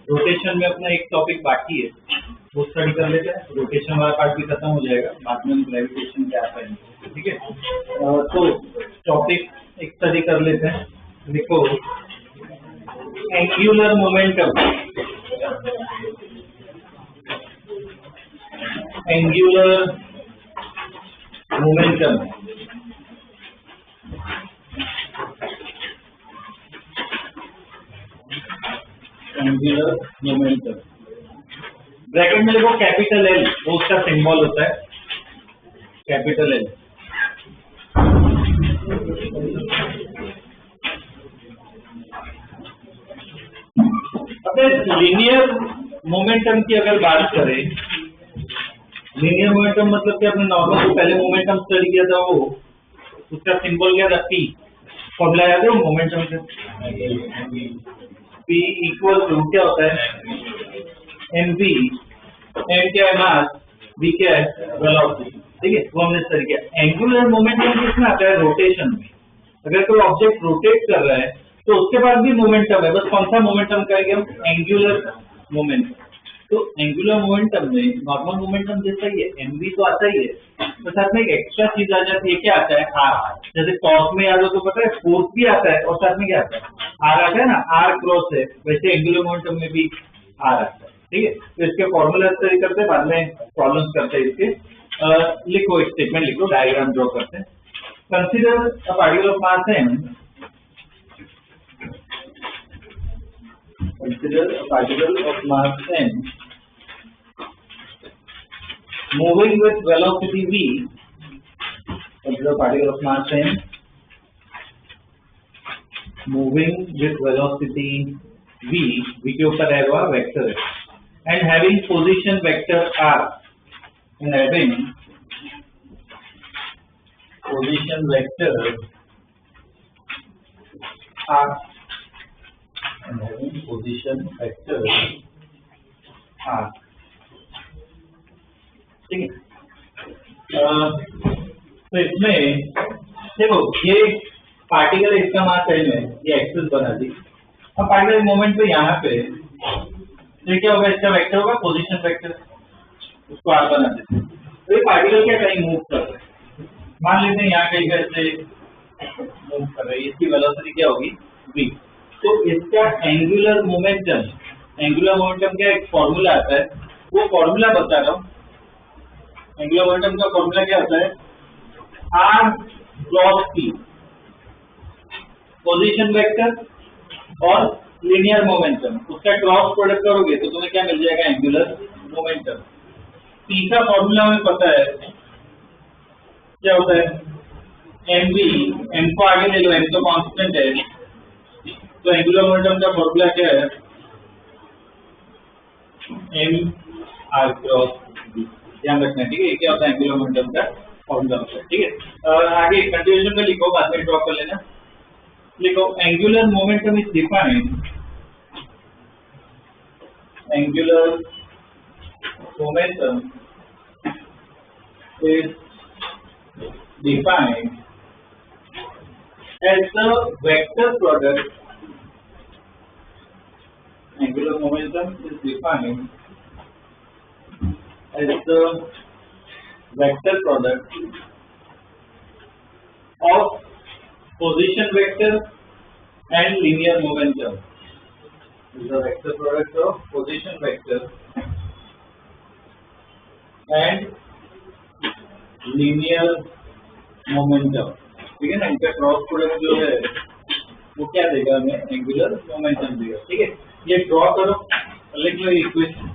Rotation में अपना एक टॉपिक बाकी है, वो स्टडी कर लेते हैं। रोटेशन वाला पार्ट भी खत्म हो जाएगा, बाद में हम ग्रेविटेशन क्या आता है, ठीक है। तो टॉपिक एक स्टडी कर लेते हैं। देखो, angular momentum, angular momentum angular momentum bracket में देखो कैपिटल एल, वो उसका सिंबल होता है कैपिटल एल। अब लीनियर मोमेंटम की अगर बात करें, लीनियर मोमेंटम मतलब कि अपने नॉर्मल जो पहले मोमेंटम स्टडी किया था, वो उसका सिंबल क्या था, पी। फॉर्मूला याद है मोमेंटम का, P इक्वल टू क्या होता है, mv, m क्या है मास, v क्या है वेलोसिटी, ठीक है। वो हमने स्टडी किया। एंगुलर मोमेंटम किसमें आता है, रोटेशन में। अगर कोई ऑब्जेक्ट रोटेट कर रहा है तो उसके बाद भी मोमेंटम है, बस कौन सा मोमेंटम करेंगे हम, एंगुलर मोमेंटम। तो एंगुलर मोमेंटम में नॉर्मल मोमेंटम जैसा ही है, mv तो आता ही है, तो साथ में एक एक्स्ट्रा चीज आ जाती है, क्या आता है, आर। जैसे टॉर्क में याद हो तो पता है, फोर्स भी आता है और साथ में क्या आता है, आर आता है ना, आर क्रॉस है। वैसे एंगुलर मोमेंटम में भी आर आता है, ठीक है। तो इसके फॉर्मूला स्टडी करते हैं, बाद में प्रॉब्लम्स करते हैं इसके। लिखो, एक स्टेटमेंट लिखो, डायग्राम ड्रॉ करते हैं। Consider a particle of mass m, consider a particle of mass m moving with velocity v, consider a particle of mass m moving with velocity v, v के ऊपर है वो वेक्टर है, and having position vector r, and having position vector r, and having position vector r, ठीक है। तो इसमें देखो, ये पार्टिकल इसका मास m है, ये एक्सिस बना दी। अब पार्टिकल मोमेंट पे यहाँ पे ये क्या होगा, इसका वेक्टर होगा पोजीशन वेक्टर, उसको r बना देते हैं। तो ये पार्टिकल क्या कहीं मूव कर रहा है, मान लेते हैं यहाँ कहीं से मूव कर रहा है, इसकी वेलोसिटी क्या होगी, v। तो इसका एंगुलर मोमेंटम, एंगुलर मोमेंटम का एक फॉर्मूला आता है, वो फॉर्मूला बता रहा हूँ। एंगुलर मोमेंटम का फॉर्मूला क्या होता है, R cross T, position vector और लीनियर मोमेंटम, उसका क्रॉस प्रोडक्ट करोगे तो तुम्हें क्या मिल जाएगा, एंगुलर मोमेंटम। टी का फॉर्मूला हमें पता है क्या होता है, mv, m को आगे ले लो, m तो कांस्टेंट है, तो एंगुलर मोमेंटम का फॉर्मूला क्या है, m r क्रॉस v, ध्यान रखना, ठीक है। ये क्या होता है, एंगुलर मोमेंटम का फॉर्मूला होता है, ठीक है। आगे कंटिन्यूएशन में लिखो, बाद में ड्रॉ कर लेना। लिखो, angular momentum is defined, angular momentum is defined as the vector product, angular momentum is defined as the vector product of position vector and linear momentum, is the vector product of position vector and linear momentum, ठीक है ना। इनका cross product जो है वो क्या देगा हमें, एंगुलर मोमेंटम देगा, ठीक है। ये ड्रॉ करो, लिख लो इक्वेशन।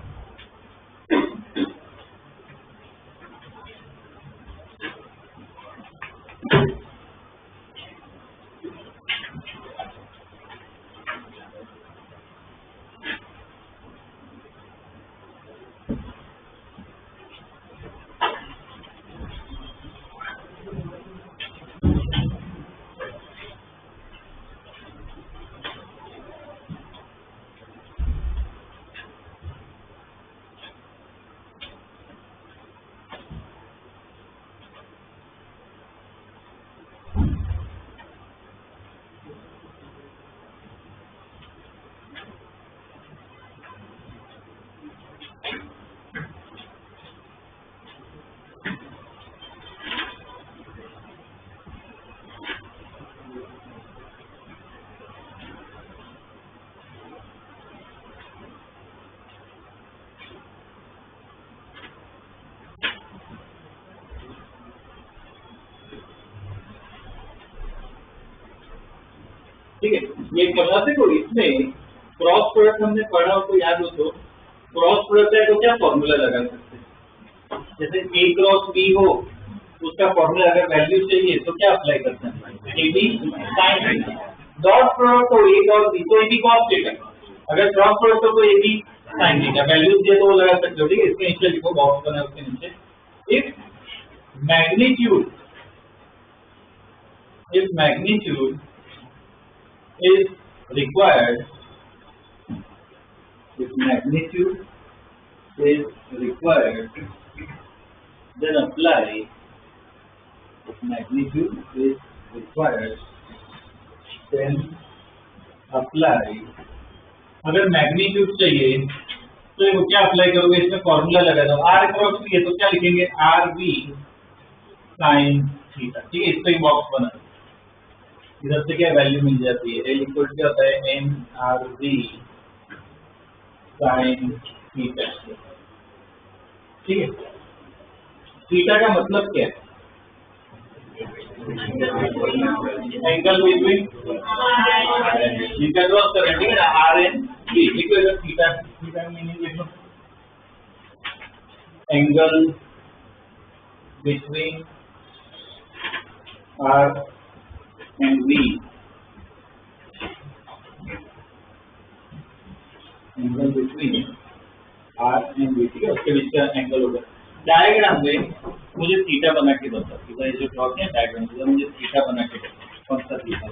ठीक है, ये करना देखो इसमें क्रॉस प्रोडक्ट हमने पढ़ा हो तो याद हो तो क्रॉस प्रोडक्ट है तो क्या फॉर्मूला लगा सकते हैं, जैसे ए क्रॉस बी हो उसका फॉर्मूला अगर वैल्यू चाहिए तो क्या अप्लाई करते हैं, A B sine dot product हो ए और बी तो ए बी कॉस थीटा, अगर क्रॉस प्रोडक्ट हो तो A B sine theta, values दिए तो वो लगा सकते हो। ठीक है, इसके नीचे लिखो बॉक्स बना उसके नीचे if magnitude is required, if magnitude is required, then apply, if magnitude is required, then apply, अगर मैग्नीट्यूड चाहिए तो ये क्या अप्लाई करोगे, इसमें फॉर्मूला लगा दो आर क्रॉस बी है तो क्या लिखेंगे आर बी साइन थीटा। ठीक है, इसका ही बॉक्स बना, इधर से क्या वैल्यू मिल जाती है, एल इक्वल क्या होता है N R B sine theta. ठीक है, थीटा का मतलब क्या है, एंगल बिटवीन थीटा क्रॉस करें, ठीक है ना, आर एन बी लिखो इधर, थीटा थीटा मीनिंग लिखो angle between R and V, angle between R and V, ठीक है, उसके बीच का एंगल होगा। डायग्राम में मुझे थीटा बना के बताओ, थीटा ये जो प्लॉट है डायग्राम में मुझे थीटा बना के बताओ, कौन सा थीटा,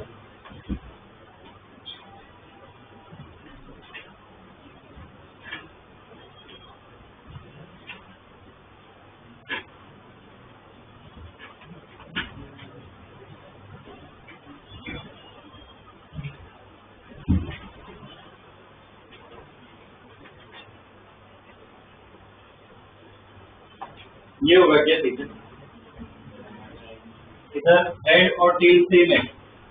ये होगा क्या, ठीक है, इधर हेड और टेल सेम है,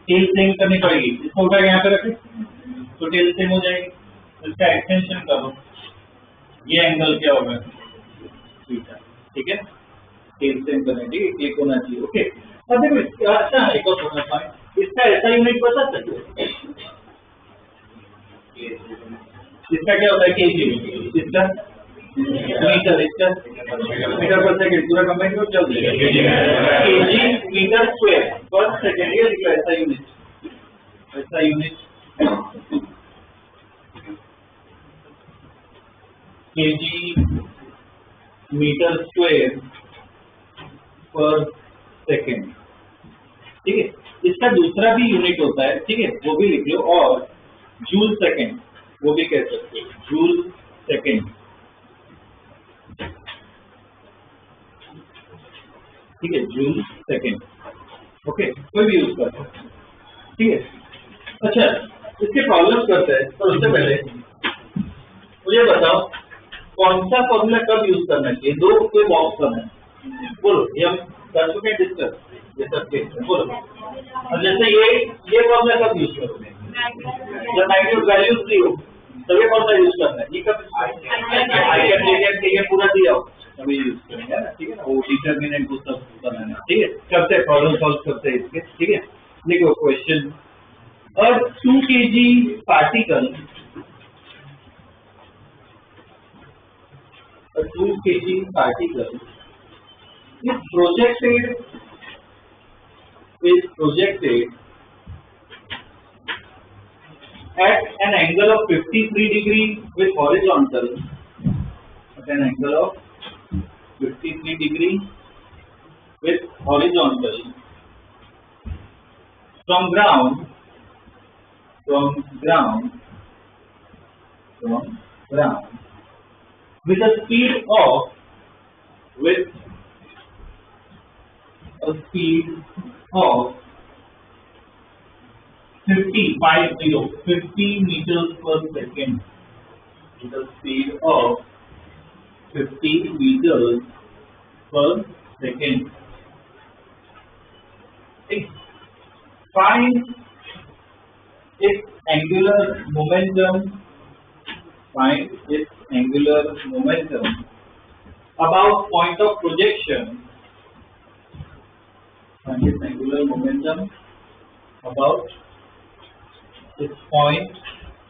टेल सेम करनी पड़ेगी, इसको उठा के यहाँ पे रखें तो टेल सेम हो जाएगी, इसका एक्सटेंशन करो, ये एंगल क्या होगा थीटा। ठीक है, टेल सेम करने, ठीक है, क्लिक होना चाहिए। ओके, अब देखो अच्छा एक और छोटा पॉइंट, इसका ऐसा यूनिट बता सकते हो, इसका क्या होता है केजी, इसका मीटर, इसका मीटर पर सेकंड, पूरा कंबाइन करो चल केजी मीटर स्क्वायर पर सेकंड, ये लिखो ऐसा यूनिट, ऐसा यूनिट केजी मीटर स्क्वायर पर सेकंड। ठीक है, इसका दूसरा भी यूनिट होता है, ठीक है, वो भी लिख लो, और जूल सेकंड वो भी कह सकते हो, जूल सेकंड। ठीक है, जूल सेकंड, ओके, कोई भी यूज कर सकते, ठीक है। अच्छा, इसके प्रॉब्लम करते हैं, पर उससे पहले मुझे बताओ कौन सा फॉर्मूला कब यूज करना चाहिए, दो कोई बॉक्स करना है, बोलो, ये हम कर चुके हैं डिस्कस, ये सब केस बोलो। और जैसे ये फॉर्मूला कब यूज करोगे, जब मैग्नीट्यूड वैल्यूज दी हो तब ये फॉर्मूला यूज करना है, ये कब आई कैन टेक ये पूरा दिया हो तभी यूज करेंगे ना, ठीक है ना, वो डिटरमिनेंट को सब बनाना, ठीक है, करते प्रॉब्लम सॉल्व करते हैं इसके। ठीक है, देखो क्वेश्चन, और 2 kg particle, 2 kg particle is projected at an angle of 53 degree with horizontal, at an angle of 53 degree with horizontal from ground with a speed of 50 meters per second, with a speed of 50 meters per second. Find its angular momentum. Find its angular momentum about point of projection. Find its angular momentum about is point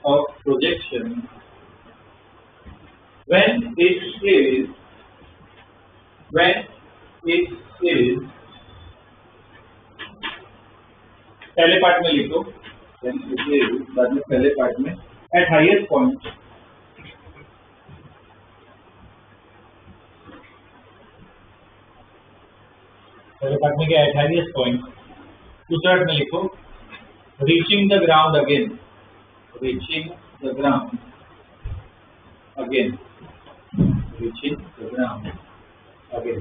of projection when it is पहले part में लिखो, when it is बाद में पहले part में at highest point, पहले part में क्या at highest point, दूसरे पार्ट में लिखो reaching the ground again, reaching the ground again, reaching the ground again,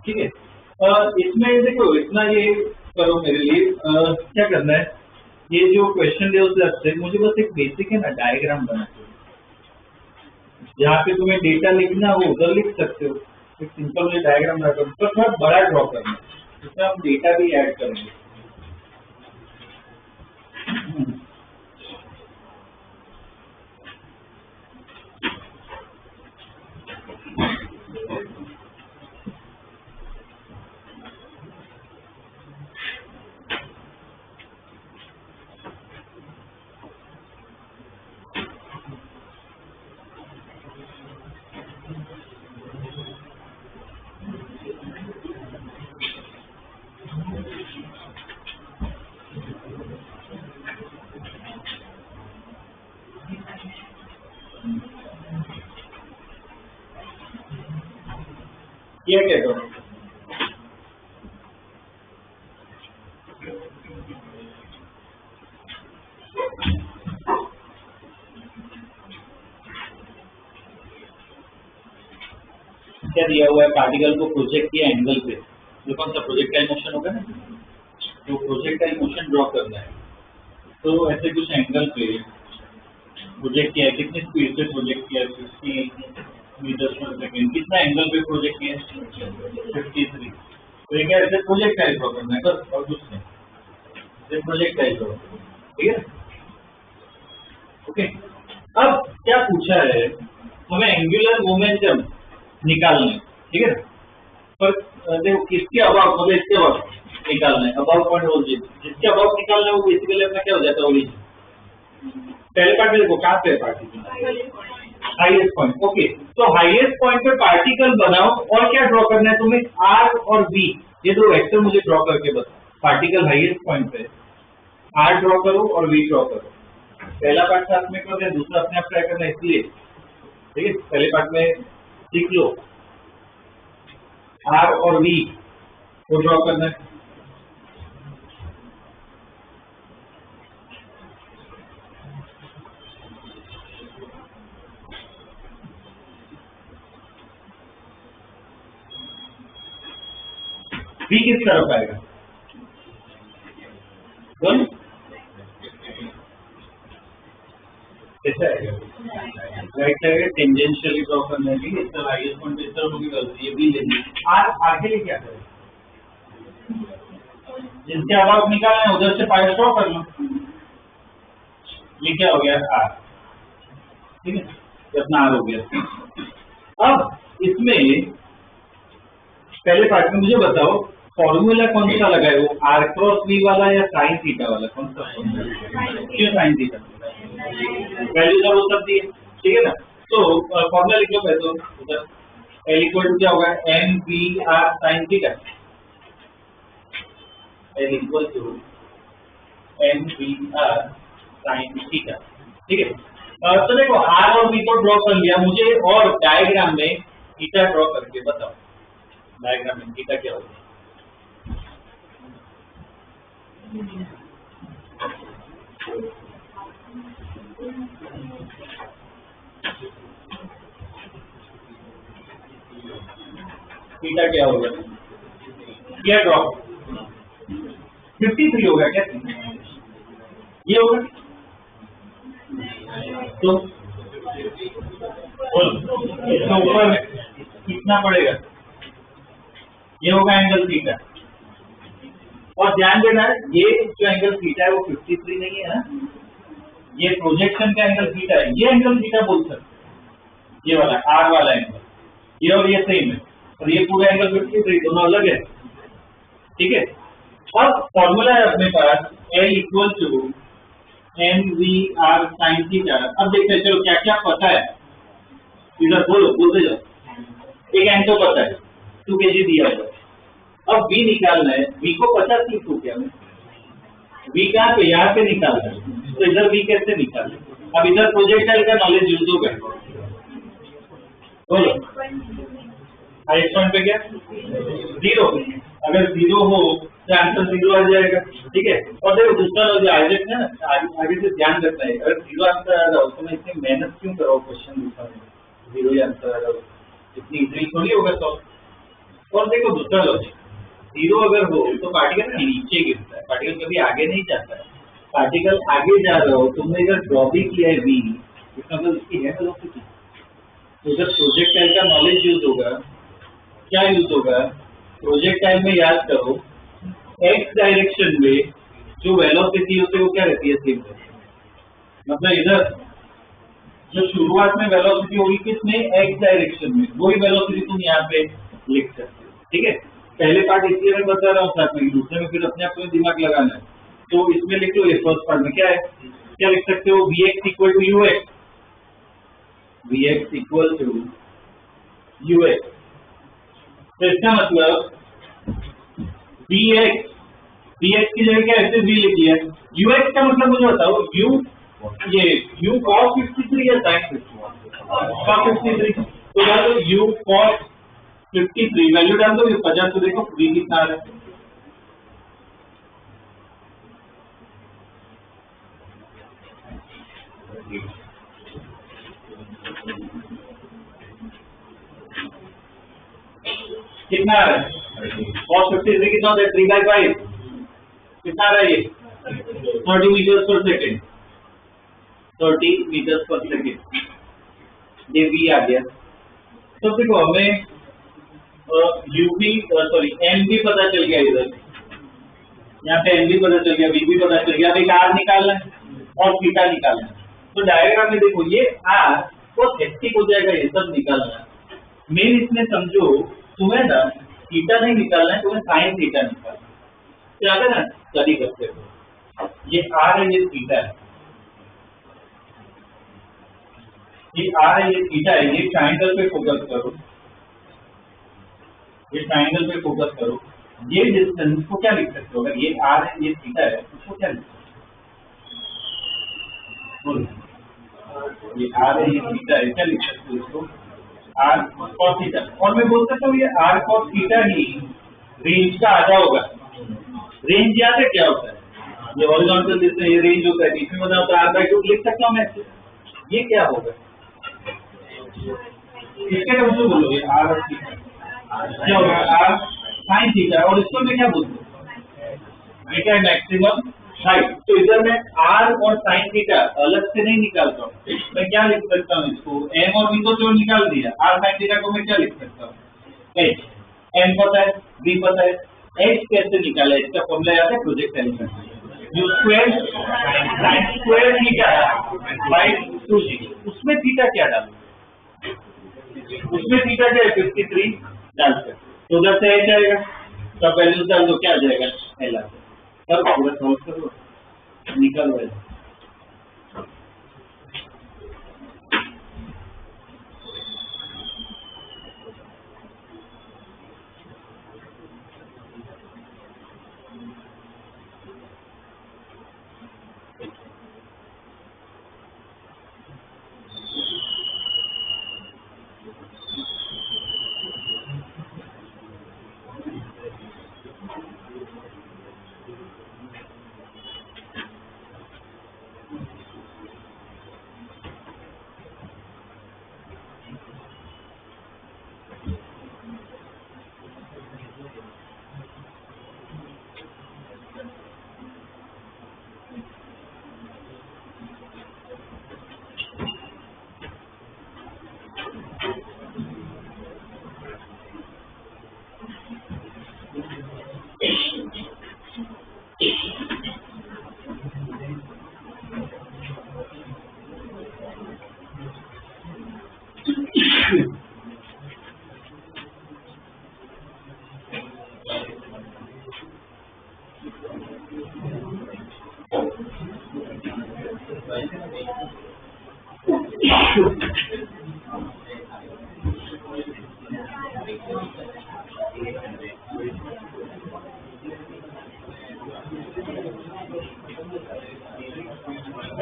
ठीक है। इसमें देखो इतना ये करो मेरे लिए, क्या करना है, ये जो क्वेश्चन दे उससे अच्छे मुझे बस एक बेसिक है ना डायग्राम बनाना चाहिए, जहाँ पे तुम्हें डेटा लिखना हो उधर लिख सकते हो, एक सिंपल में डायग्राम बना करो, तो थोड़ा बड़ा ड्रॉ करना है, इसमें हम डेटा भी ऐड करेंगे। ये क्या करो, क्या दिया हुआ है, पार्टिकल को प्रोजेक्ट किया एंगल पे, जो कौन सा प्रोजेक्टाइल मोशन होगा ना, तो प्रोजेक्टाइल मोशन ड्रॉ करना है, तो ऐसे कुछ एंगल पे प्रोजेक्ट किया है, कितनी स्पीड से प्रोजेक्ट किया है, 50 मीटर पर सेकेंड, कितना एंगल पे प्रोजेक्ट किया है 53, तो ये क्या ऐसे प्रोजेक्टाइल ड्रॉ करना है बस, और कुछ नहीं, ये प्रोजेक्टाइल ड्रॉ, ठीक है। ओके, अब क्या पूछा है, हमें एंगुलर मोमेंटम निकालना है, ठीक है, पर देखो किसके अबाव, मतलब इसके अबाव निकालना है, अबाव पॉइंट ओरिजिन, जिसके अबाव निकालना है वो बेसिकली अपना क्या हो जाता है ओरिजिन। पहले पार्ट में देखो कहाँ पे है पार्टिकल, हाईएस्ट पॉइंट, ओके, तो हाईएस्ट पॉइंट पे पार्टिकल बनाओ और क्या ड्रॉ करना है तुम्हें, आर और बी, ये दो वेक्टर मुझे ड्रॉ करके बताओ, पार्टिकल हाईएस्ट पॉइंट पे आर ड्रॉ करो और वी ड्रॉ करो, पहला पार्ट साथ में करो, दूसरा अपने आप ट्राई करना इसलिए, ठीक है, पहले पार्ट में सीख लो, आर और वी को ड्रॉ करना है, वी किस तरफ आएगा, कैसे आएगा, राइट साइड टेंजेंशियली ड्रॉ करना है, इस तरह हाईएस्ट पॉइंट इस तरफ होगी गलती, ये बी लेंगे, आर आगे लिए क्या करें, जिसके अबाव निकालना है उधर से पाइप ड्रॉ कर लो, ये क्या हो गया आर, ठीक है, अपना आर हो गया। अब इसमें पहले पार्ट में मुझे बताओ फॉर्मूला कौन सा लगा है, वो आर क्रॉस वी वाला या साइन थीटा वाला, कौन सा, क्यों साइन थीटा, वैल्यू तो वो सब दी है, ठीक है ना, तो फॉर्मूला लिख लो पहले तो उधर, एल इक्वल टू क्या होगा, M B R sine theta, L equal to M B R sine theta, ठीक है। तो देखो आर और बी को ड्रॉ कर लिया, मुझे और डायग्राम में थीटा ड्रॉ करके बताओ, डायग्राम में थीटा क्या होगा, थीटा क्या होगा, क्या ड्रॉ 53 होगा क्या, ये होगा, तो इसके ऊपर कितना पड़ेगा, ये होगा एंगल थीटा, और ध्यान देना ये जो एंगल थीटा है वो 53 नहीं है ना, ये प्रोजेक्शन का एंगल थीटा है, ये एंगल थीटा बोल सकते, ये वाला आर वाला एंगल, ये और ये सेम है, और ये पूरा एंगल 53, दोनों अलग है, ठीक है। अब फॉर्मूला है अपने पास L equal to mvr sin theta. अब देखते हैं, चलो क्या क्या पता है, इधर बोलते जाओ। एक एन तो पता है 2 kg दिया हुआ है, अब v निकालना है। v को 50 लिखो क्या मैं, v कहाँ पे, यहाँ पे निकालना है, तो इधर v कैसे निकालें। अब इधर प्रोजेक्टाइल का नॉलेज यूज होगा, बोलो हाईएस्ट पॉइंट पे क्या 0, अगर 0 हो तो आंसर 0 आ जाएगा, ठीक है। और देखो दूसरा जो आइजेक है ना, आगे से ध्यान रखना है, अगर 0 आंसर आ रहा हो तो मैं इतनी मेहनत क्यों कराऊं क्वेश्चन लिखा, 0 ही आंसर आ रहा हो, इतनी इजली थोड़ी होगा सॉल्व। और देखो दूसरा लॉजिक, 0 अगर हो तो पार्टिकल नीचे गिरता है, पार्टिकल कभी आगे नहीं जाता है। पार्टिकल आगे जा रहा हो, तुमने अगर ड्रॉ भी किया है v, इसका मतलब इसकी है वेलोसिटी, तो उधर प्रोजेक्टाइल का नॉलेज यूज होगा। क्या यूज होगा, प्रोजेक्टाइल में याद करो एक्स डायरेक्शन में जो वेलोसिटी होती है वो क्या रहती है, सेम रहती है। मतलब इधर जो शुरुआत में वेलोसिटी होगी किसमें, एक्स डायरेक्शन में, वही वेलोसिटी तुम यहाँ पे लिख सकते हो, ठीक है। पहले पार्ट इसलिए मैं बता रहा हूँ साथ में, दूसरे में फिर अपने आप में दिमाग लगाना है। तो इसमें लिख लो, ये फर्स्ट पार्ट में क्या है, क्या लिख सकते हो, vx equal to ux, vx equal to ux। तो इसका मतलब bx, bx की जगह क्या ऐसे v लिखी है, ux का मतलब मुझे बताओ, u ये u cos 53 या sin 53, तो डाल दो u cos 53, वैल्यू डाल दो, ये 50, तो देखो v कितना आ रहा है, कितना आ रहा है, cos 53 कितना होता है, 3/5, कितना आ रहा है ये 30 मीटर पर सेकेंड, 30 मीटर पर सेकेंड, ये v आ गया। तो देखो हमें एम भी पता चल गया, इधर यहाँ पे एम भी पता चल गया, v भी पता चल गया, अब एक आर निकालना है और थीटा निकालना है। तो डायग्राम में देखो ये आर बहुत हेक्टिक हो जाएगा ये सब निकालना। मेन इसमें समझो, तुम्हें ना थीटा नहीं निकालना है, तुम्हें साइन थीटा निकालना है, क्या ना स्टडी करते हो। ये आर है, ये थीटा है, ये आर है, ये थीटा है, ये ट्राइंगल पे फोकस करो, ये ट्राइंगल पे फोकस करो। ये डिस्टेंस को क्या लिख सकते हो, अगर ये आर है ये थीटा है, उसको क्या लिख सकते हो, ये आर है ये थीटा है, क्या लिख सकते हो इसको, आर कॉस थीटा। और मैं बोल सकता हूँ ये आर कॉस थीटा ही रेंज का आधा होगा। रेंज याद है क्या होता है, ये हॉरिजॉन्टल डिस्टेंस, ये रेंज होता है, बीच में बना होता है r/2, लिख सकता हूँ मैं। ये क्या होगा, इसके लिए मुझे बोलो, ये आर और थीटा क्या होगा, आर साइन थीटा, और इसको मैं क्या बोलूँ, ये क्या है, मैक्सिमम हाइट। तो इधर मैं आर और साइन थीटा अलग से नहीं निकालता हूँ, मैं क्या लिख सकता हूँ इसको, एम और वी को जो निकाल दिया, आर साइन थीटा को मैं क्या लिख सकता हूँ, एच। एम पता है, वी पता है, एच कैसे निकाला, इसका फॉर्मूला याद है, प्रोजेक्टाइल का, you square sine square theta by 2g। उसमें थीटा क्या डालूं, उसमें थीटा क्या है 53 डाल सकते, तो उधर से एच आएगा, सब वैल्यूज डाल दो, क्या आ जाएगा एल आ जाएगा। तब पूरा सॉल्व करो, निकल जाएगा।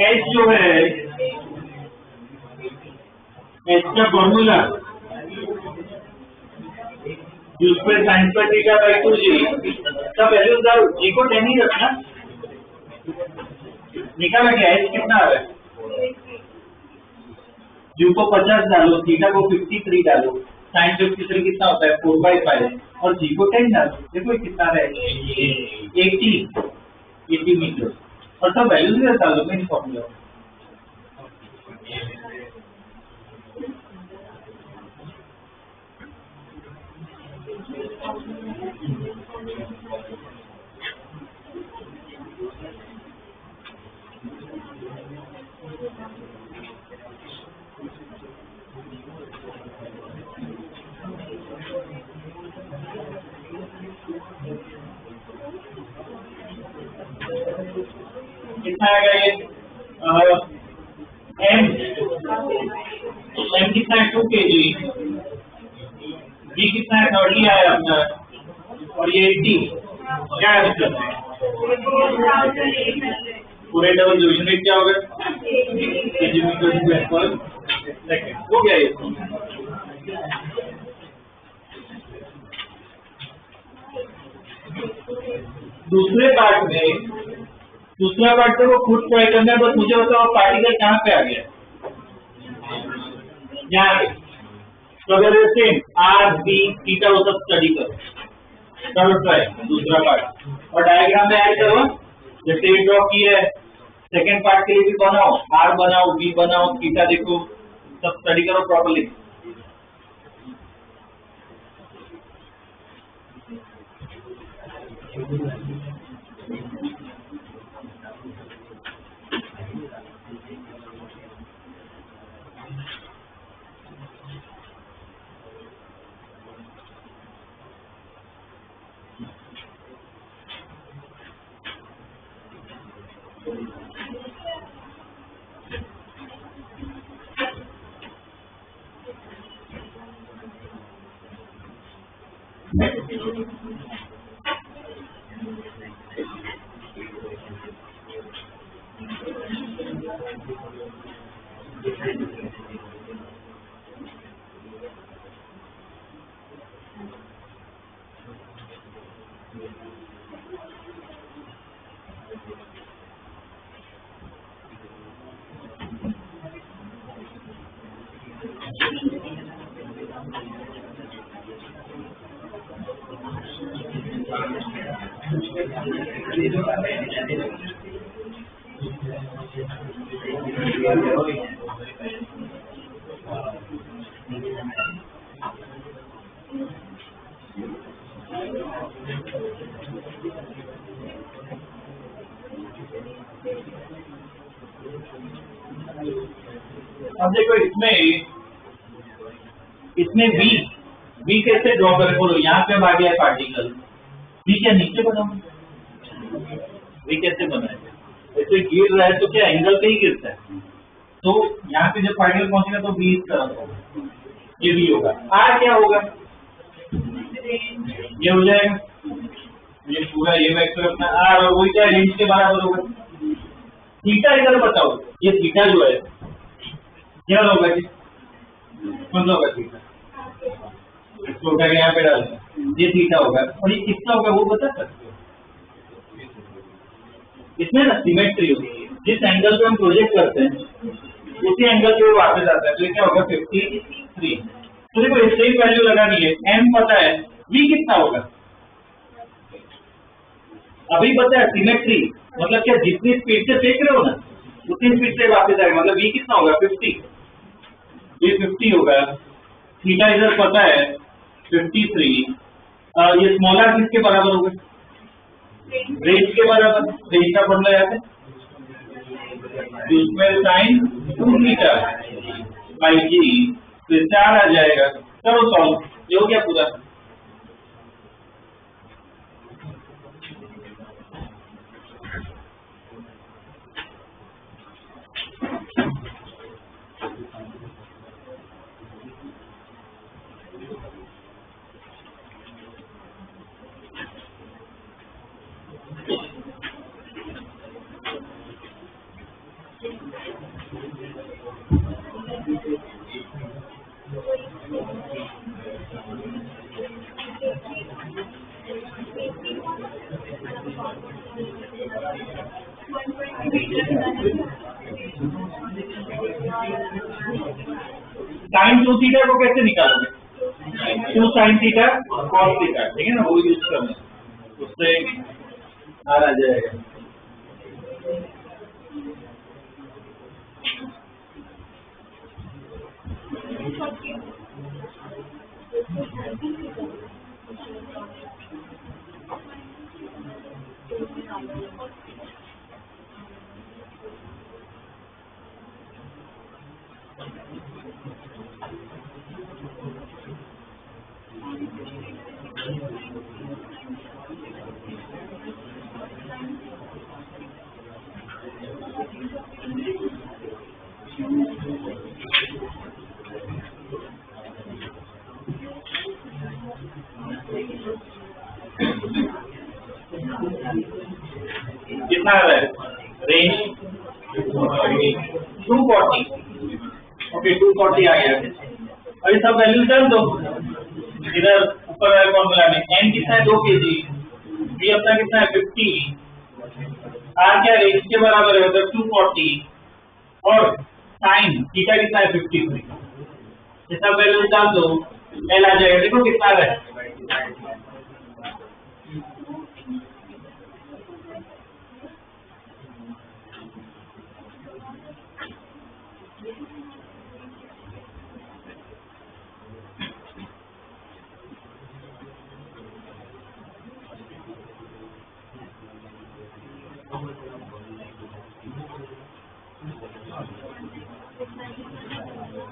एच जो है, एच का फॉर्मूला जिस पे साइन पर थीटा बाई 2g का वैल्यू डालो, जी को 10 ही रखना, निकाला क्या एच कितना आ रहा है, जी को 50 डालो, थीटा को 53 डालो, साइन 53 कितना होता है 4/5 और जी को 10 डालो, देखो कितना है 80 मीटर और सब वैल्यूज भी डालो मेन फॉर्मूला। कितना आएगा ये एम कितना है 2 kg, जी कितना है 30 आया अपना और ये 80 क्या आंसर है, पूरे डबल डिवीजन रेट क्या होगा kg मीटर सेकंड हो गया ये। दूसरे पार्ट में, दूसरा पार्ट तो वो खुद ट्राई करना है, बस मुझे बताओ पार्टिकल कहाँ पे आ गया, यहाँ पे। तो अगर सेम आर बी थीटा वो सब स्टडी करो ट्राई दूसरा पार्ट और डायग्राम में ऐड करो, जैसे ये ड्रॉ किया है, सेकंड पार्ट के लिए भी बनाओ, आर बनाओ, बी बनाओ, थीटा देखो, सब स्टडी करो प्रॉपर्ली। अब देखो इसमें बी कैसे ड्रॉ करें, बोलो यहाँ पे आ गया पार्टिकल, बी क्या नीचे बनाओ, बी कैसे बनाए, ऐसे गिर रहा है तो क्या एंगल पे ही गिरता है, तो यहाँ पे जब पार्टिकल पहुंचेगा तो बी इस तरफ होगा, ये बी होगा, आर क्या होगा, ये हो जाएगा, ये पूरा ये वेक्टर अपना आर और वही क्या रेंज के बराबर होगा। थीटा इधर बताओ, ये थीटा जो है क्या होगा जी, कौन सा होगा थीटा, इसको उठा के यहाँ पे डालना, ये थीटा होगा और ये कितना होगा वो बता सकते हो, इसमें ना सिमेट्री होगी, जिस एंगल पे हम प्रोजेक्ट करते हैं उसी एंगल पे वो वापस आता है, तो ये क्या होगा 53। तो देखो इससे ही वैल्यू लगानी है, एम पता है, वी कितना होगा, अभी पता है सिमेट्री मतलब क्या, जितनी स्पीड से फेंक रहे हो ना उतनी स्पीड से वापस आएगा, मतलब वी कितना होगा 50, ये 50 होगा, थीटा इधर पता है 53, ये स्मॉलर किसके बराबर होगा, रेंज के बराबर, रेंज का फॉर्मूला याद है, स्क्वायर साइन 2 थीटा बाई जी, तो 4 आ जाएगा, करो सॉल्व, ये हो गया पूरा। साइन 2 थीटा को कैसे निकालोगे? 2 साइन थीटा कॉस थीटा, ठीक है ना, वो यूज करना, उससे आ जाएगा। कितना आ रहा है रेंज? 240, ओके 240 आ गया। अभी सब वैल्यू डाल दो इधर ऊपर वाले फॉर्मूला में। n कितना है 2 kg, b अपना कितना है 50, r क्या रेंज के बराबर है मतलब 240, और साइन थीटा कितना है 53। ये सब वैल्यू डाल दो, l आ जाएगा। देखो कितना आ रहा है,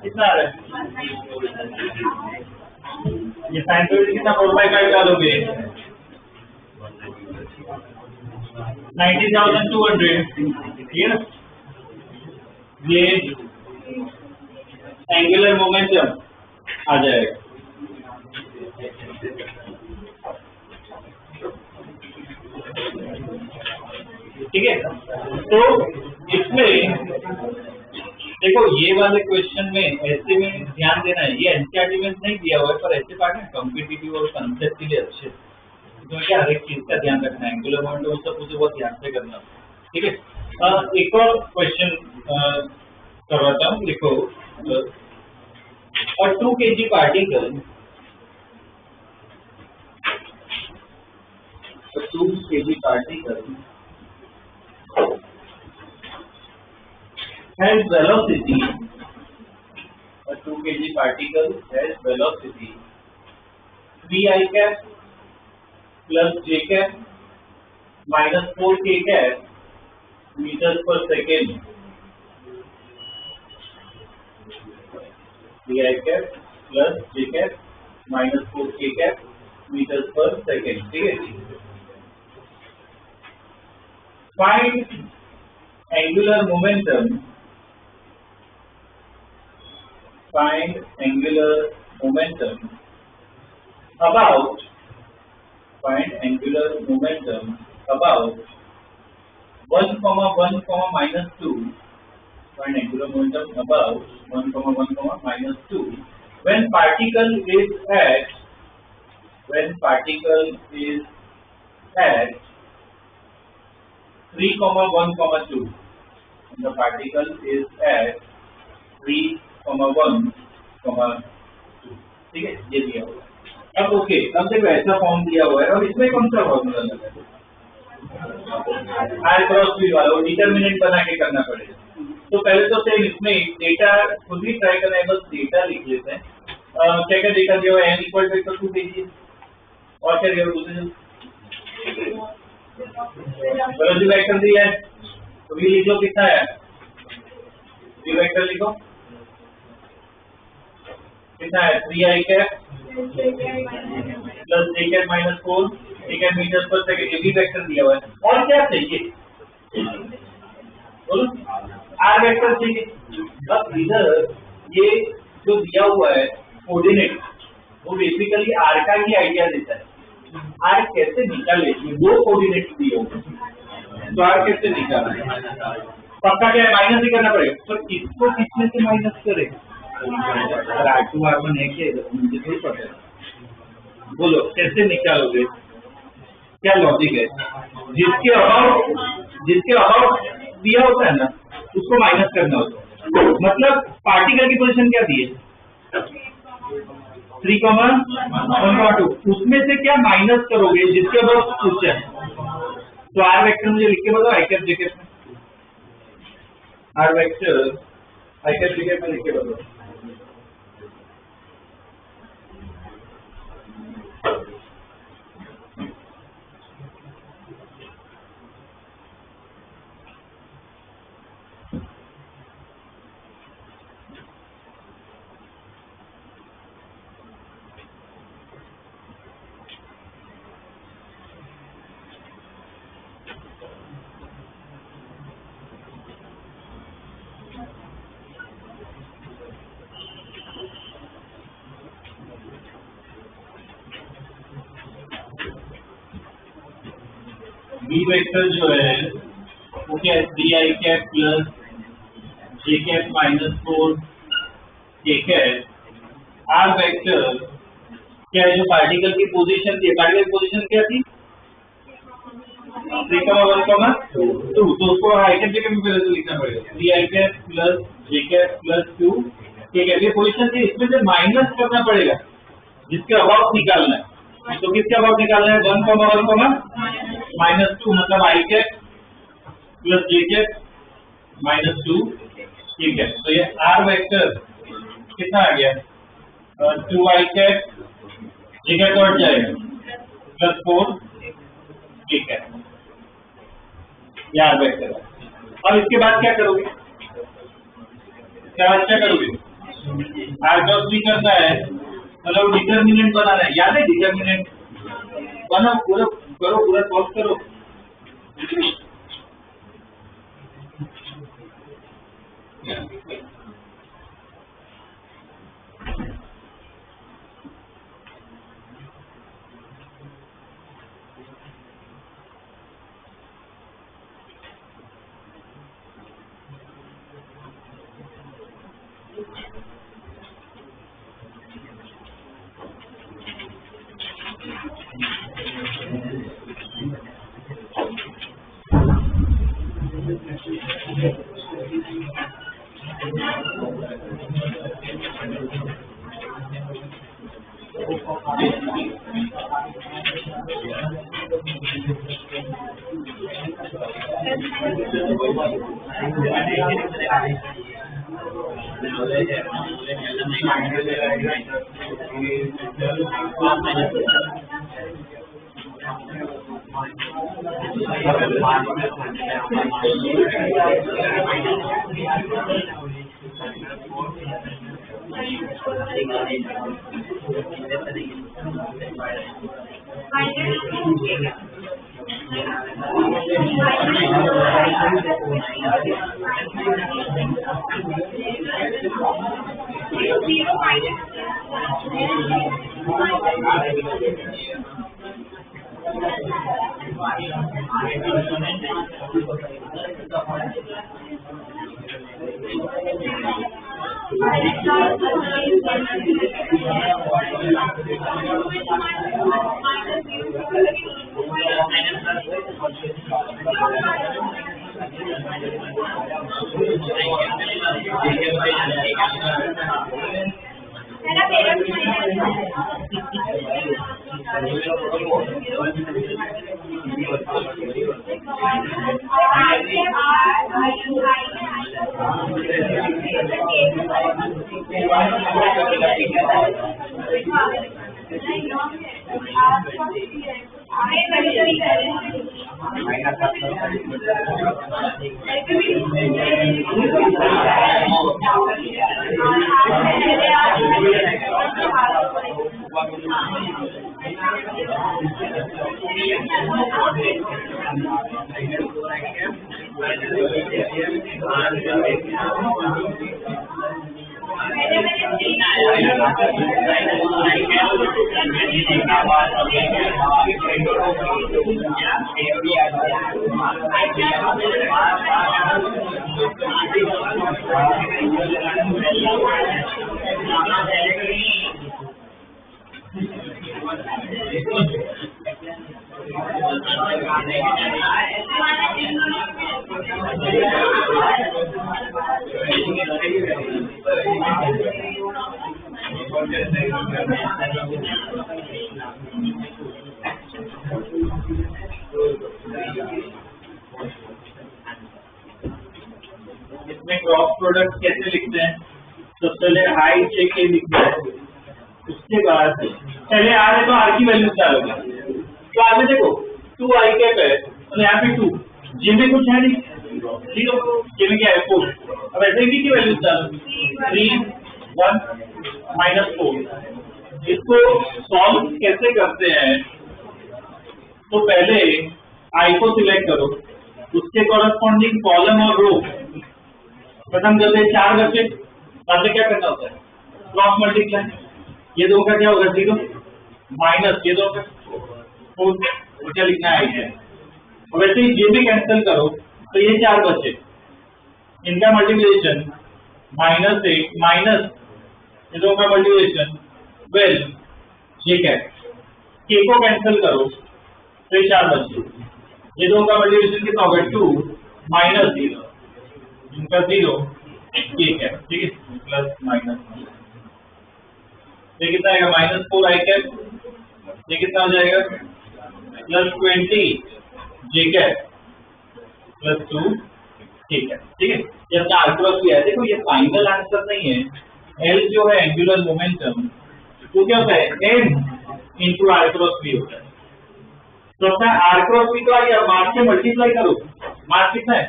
कितना आ रहा है ये साइन थीटा कितना 4/5 डालोगे 90,200, ठीक है। ये एंगुलर मोमेंटम आ जाएगा, ठीक है। तो इसमें देखो ये वाले क्वेश्चन में ऐसे में ध्यान देना है, ये एनसीईआरटी में नहीं दिया हुआ है पर ऐसे पार्ट है कॉम्पिटिटिव और कंसेप्ट के लिए अच्छे, तो क्या हर एक चीज का ध्यान रखना है, एंगुलर मोमेंटम सब कुछ बहुत ध्यान से करना, ठीक है। एक और क्वेश्चन करवाता हूँ, देखो और 2 kg particle, 2 kg particle has velocity, a 2 kg particle has velocity 3 I cap plus j cap minus 4 k cap meters per second, 3 I cap plus j cap minus 4 k cap meters per second, ठीक है। Find angular momentum, find angular momentum about, find angular momentum about 1, 1, minus 2, find angular momentum about 1, 1, minus 2 when particle is at, when particle is at 3, 1, 2, the particle is at 3, 1, 2, ठीक है, ये दिया हुआ है। अब okay, अब देखो ऐसा फॉर्म दिया हुआ है और इसमें कौन सा फॉर्मूला लगा है, R क्रॉस V वाला, डिटरमिनेंट बना के करना पड़ेगा। तो पहले तो सेम इसमें डेटा खुद ही ट्राई करना है, बस डेटा लिख लेते हैं। क्या क्या डेटा दिया हुआ है, n इक्वल टू 2 kg, और क्या दिया हुआ वेलोसिटी वेक्टर दिया है, तो v लिख लो कितना है, v वेक्टर लिखो कितना है 3 I cap plus j cap minus 4 j cap metre पर सेकंड, ये v वेक्टर दिया हुआ है। और क्या चाहिए बोलो, r वेक्टर चाहिए। अब इधर ये जो दिया हुआ है कोऑर्डिनेट, वो बेसिकली r का ही आइडिया देता है। r कैसे निकाले, दो कोऑर्डिनेट दिए हुए, तो r कैसे निकालना है, पक्का क्या है माइनस ही करना पड़ेगा। तो किसको किसमें से माइनस करे, R2 R1 है क्या, मुझे थोड़ी पता है, बोलो कैसे निकालोगे, क्या लॉजिक है। जिसके अबाउट दिया होता है ना, उसको माइनस करना होता है। मतलब पार्टिकल की पोजीशन क्या दी है 3,1,2 उसमें से क्या माइनस करोगे जिसके बाद पूछा है, तो आर वेक्टर मुझे लिख के बताओ आई कैप जे कैप में, R vector I cap J cap में लिख के बताओ। बी वेक्टर जो है वो क्या है, 3i कैप प्लस जे कैप माइनस 4 के कैप। आर वेक्टर क्या है, जो पार्टिकल की पोजीशन थी, पार्टिकल की पोजीशन क्या थी 3,1,2, तो उसको आई कैप जे कैप में पहले तो लिखना पड़ेगा 3i कैप प्लस जे कैप प्लस 2 के कैप। ये पोजीशन थी, इसमें से माइनस करना पड़ेगा जिसके अबाउट निकालना है। तो किसके अबाउट निकालना है, 1,1,-2 मतलब आई कैप प्लस जे कैप माइनस 2 ठीक है। तो ये आर वेक्टर कितना आ गया, 2i cap J cap cut जाएगा प्लस 4 ठीक है, ये आर वेक्टर है। अब इसके बाद क्या करोगे, क्या करोगे, आर क्रॉस भी करना है, मतलब डिटर्मिनेंट बनाना है, याद है डिटर्मिनेंट बनाओ, पूरा करो, पूरा सॉल्व करो। इसमें क्रॉस प्रोडक्ट कैसे लिखते हैं? तो पहले आई जे के लिखते हैं, उसके बाद पहले आर है तो आर की वैल्यू डालोगे। तो आर में देखो 2 आई कैप है और यहाँ पे 2, जे में कुछ है नहीं, 0, जे में क्या है 4। अब ऐसे ही की वैल्यू डालो 3 1 -4। इसको सॉल्व कैसे करते हैं? तो पहले आई को सिलेक्ट करो, उसके कॉरेस्पॉन्डिंग कॉलम और रो खत्म करते हैं 4 बचे। बाद में क्या करना होता है? Cross multiply. ये दो का क्या होगा 0 माइनस ये दो का 4, क्या लिखना है? वैसे ही जे भी कैंसिल करो तो ये 4 बचे, इनका मल्टीप्लिकेशन -8 माइनस ये दो का मल्टीप्लिकेशन 12 जे कैप। के को कैंसिल करो तो ये 4 बचे, ये दो का मल्टीप्लिकेशन कितना होगा 2 माइनस 0 इनका 0 ठीक है, ठीक है, प्लस माइनस ये कितना आएगा -4 आई कैप, ये कितना हो जाएगा प्लस 20 जे कैप प्लस 2 ठीक है, ठीक है। ये अपना आर क्रॉस भी है। देखो ये फाइनल आंसर नहीं है, एल जो है एंगुलर मोमेंटम तो क्या होता है एम इंटू आर क्रॉस भी होता है। तो अपना आर क्रॉस भी तो आ गया, मास से मल्टीप्लाई करो, मास कितना है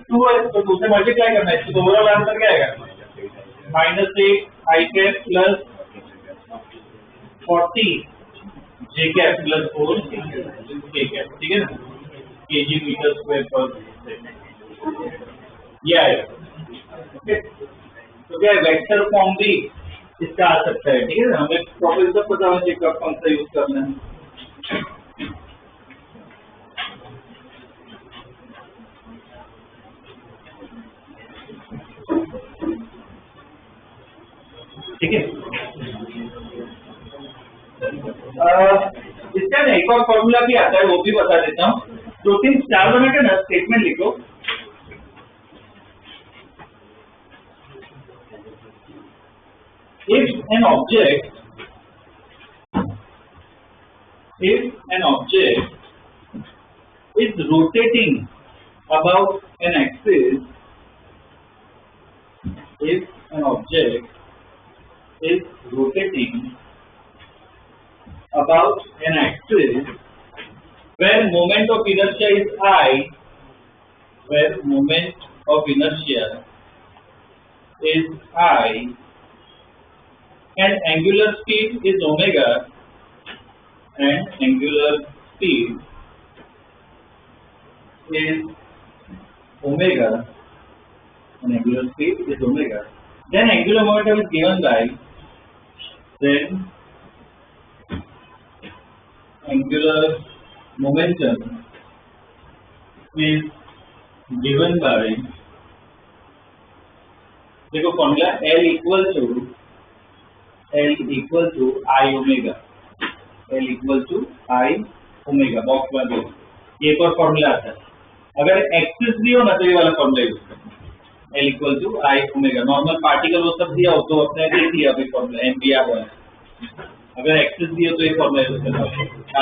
2 है तो 2 से मल्टीप्लाई करना है, तो ओवरऑल आंसर क्या आएगा -8 आई कैप प्लस 40 जे कैप प्लस 4 के कैप, ठीक है ना, केजी मीटर स्क्वायर पर सेकंड ये आएगा। ओके, तो क्या वेक्टर फॉर्म भी इसका आ सकता है, ठीक है ना। हमें प्रोफेसर पता होना चाहिए कब कौन सा यूज करना है। ठीक है, इसका ना एक और फॉर्मूला भी आता है, वो भी बता देता हूँ। 2-3 स्टार बना के ना स्टेटमेंट लिखो। If an object is rotating about an axis, if an object is rotating about an axis where moment of inertia is I, where moment of inertia is I, and angular speed is omega, and angular speed is omega, and angular speed is omega, then angular momentum is given by, then angular momentum is given by, देखो formula L equal to I omega, L equal to I omega, box में दो। एक और formula आता है, अगर axis भी हो ना तो ये वाला फॉर्मूला यूज करना, L equal to I omega. Normal particle वो सब दिया हो तो अपने देख लिया अभी फॉर्मूला एम दिया हुआ है, अगर एक्सिस भी हो तो ये फॉर्मूला यूज करना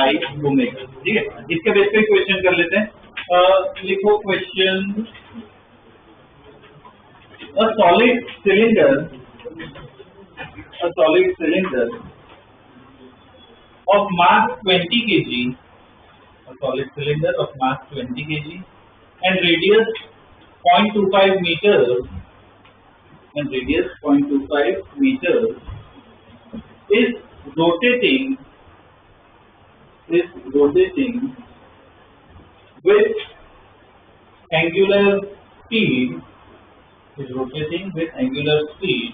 I ओमेगा, ठीक है। इसके बेस पे क्वेश्चन कर लेते हैं। लिखो question, a solid cylinder of mass 20 kg, a solid cylinder of mass 20 kg and radius 0.25 meters, is rotating with angular speed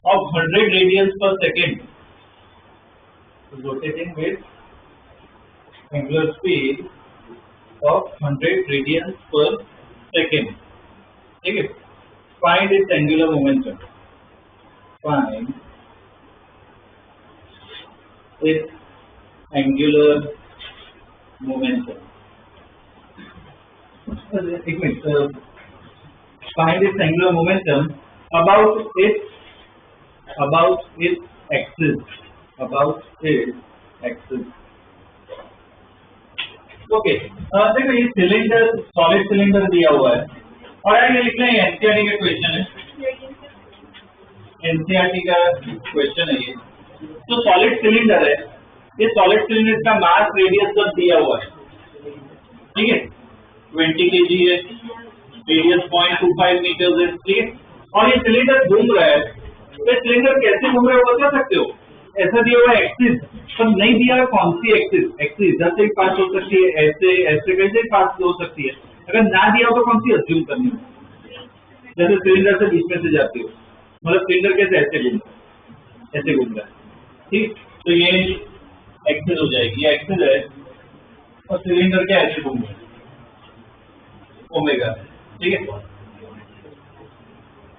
of 100 radians per second, rotating with angular speed of 100 radians per second, ठीक है। Find its angular momentum, find its angular momentum, find its angular momentum about its about its axis, about its axis. Okay देखो ये cylinder solid cylinder दिया हुआ है और यार ये लिखना है एनसीईआरटी का क्वेश्चन है, एनसीईआरटी का क्वेश्चन है ये। तो सॉलिड सिलेंडर है, ये सॉलिड सिलेंडर का मास रेडियस सब दिया हुआ है, ठीक है, 20 kg है, रेडियस 0.25 मीटर है, ठीक है। और ये सिलेंडर घूम रहा है, तो सिलेंडर कैसे घूम रहा है बता सकते हो? ऐसा दिया हुआ है एक्सिस, पर नहीं दिया है कौन सी एक्सिस, एक्सिस इधर से पास हो सकती है, ऐसे ऐसे कैसे पास हो सकती है। अगर ना दिया हो तो कौन सी अज्यूम करनी है, जैसे सिलेंडर से बीच में से जाती हो, मतलब सिलेंडर कैसे ऐसे घूम रहा है, ऐसे घूम रहा है, ठीक। तो ये एक्सिस हो जाएगी, ये एक्सिस है और सिलेंडर क्या ऐसे घूम रहा है, ओमेगा, ठीक है,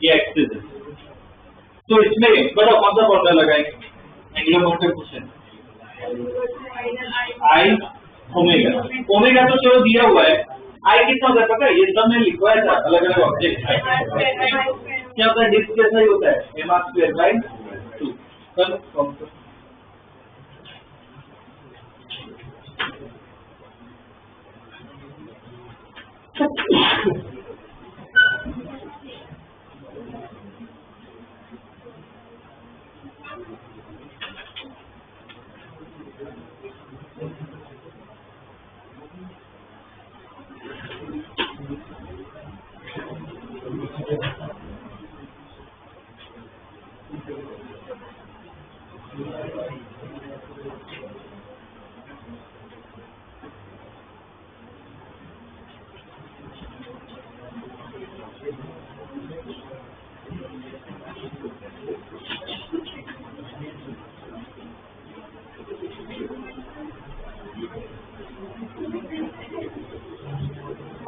ये एक्सिस है। तो इसमें बताओ कौन सा फॉर्मूला लगाएंगे एंगुलर मोमेंटम क्वेश्चन, आई ओमेगा, ओमेगा तो चलो दिया हुआ है, आई कितना होता है पता है, ये सब मैंने लिखवाया था अलग अलग ऑब्जेक्ट, क्या होता है डिस्क जैसा ही होता है, m²/2।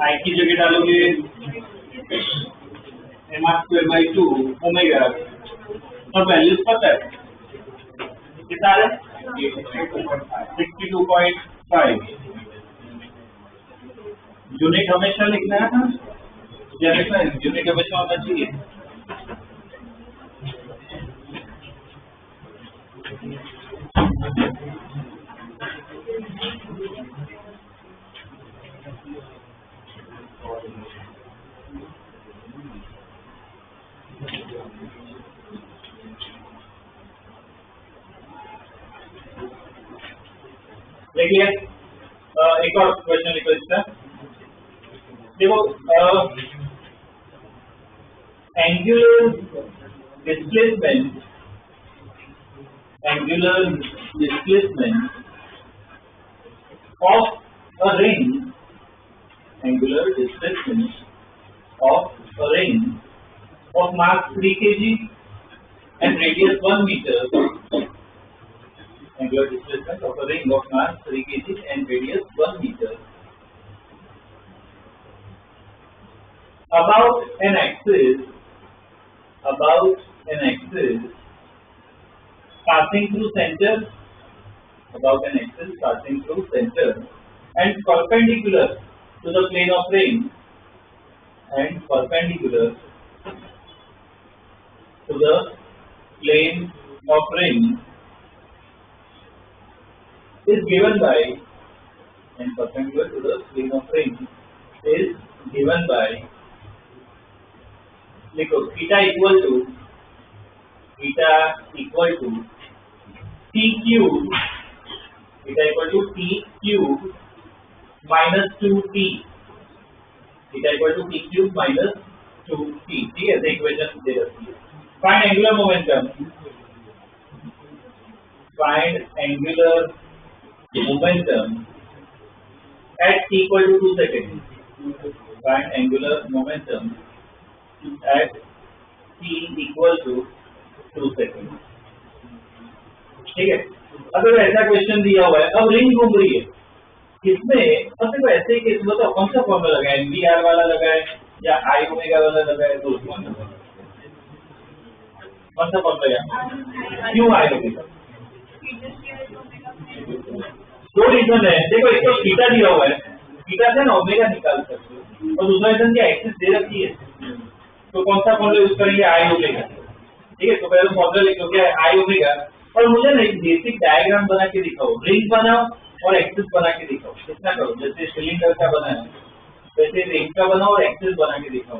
आई की जगह डालोगे m²/2 ओमेगा और वैल्यूज पता है कितना है 62.5। यूनिट हमेशा लिखना है ना, यूनिट हमेशा होना चाहिए। देखिए एक और क्वेश्चन लिखो इसका, देखो angular displacement of a ring, angular displacement of a ring of mass 3 kg and radius 1 meter, angular displacement of a ring of mass 3 kg and radius 1 meter about an axis passing through center, about an axis passing through center and perpendicular to the plane of ring, and perpendicular to the plane of ring is given by, and perpendicular to the plane of ring is given by, लिखो theta equal to t cube, theta equal to t cube minus 2t, theta equal to t cube minus 2t, ठीक है, equation दे रखी है। Find angular momentum, find angular momentum at t equal to 2 seconds, find angular momentum at t equal to 2 seconds, ठीक है। अगर ऐसा question दिया हुआ है, अब रिंग घूम रही है, किसमें, अब देखो ऐसे ही केस बताओ कौन सा फॉर्मूला लगाए, NVR वाला लगाए या आई ओमेगा वाला लगाए, तो कौन सा फॉर्मूला, क्यों आई ओमेगा? दो रीजन है, देखो एक तो थीटा दिया हुआ है, थीटा से ना ओमेगा निकाल सकते हो, और दूसरा रीजन क्या एक्सिस दे रखी है, तो कौन सा फॉर्मूला यूज करेंगे, आई ओमेगा, ठीक है, तो पहले फॉर्मूला लिख लो क्या है आई ओमेगा, और मुझे ना एक बेसिक डायग्राम बना के दिखाओ, रिंग बनाओ और एक्सिस बना के दिखाओ, कितना करो, जैसे सिलेंडर का बनाया वैसे रिंग का बनाओ और एक्सिस बना के दिखाओ।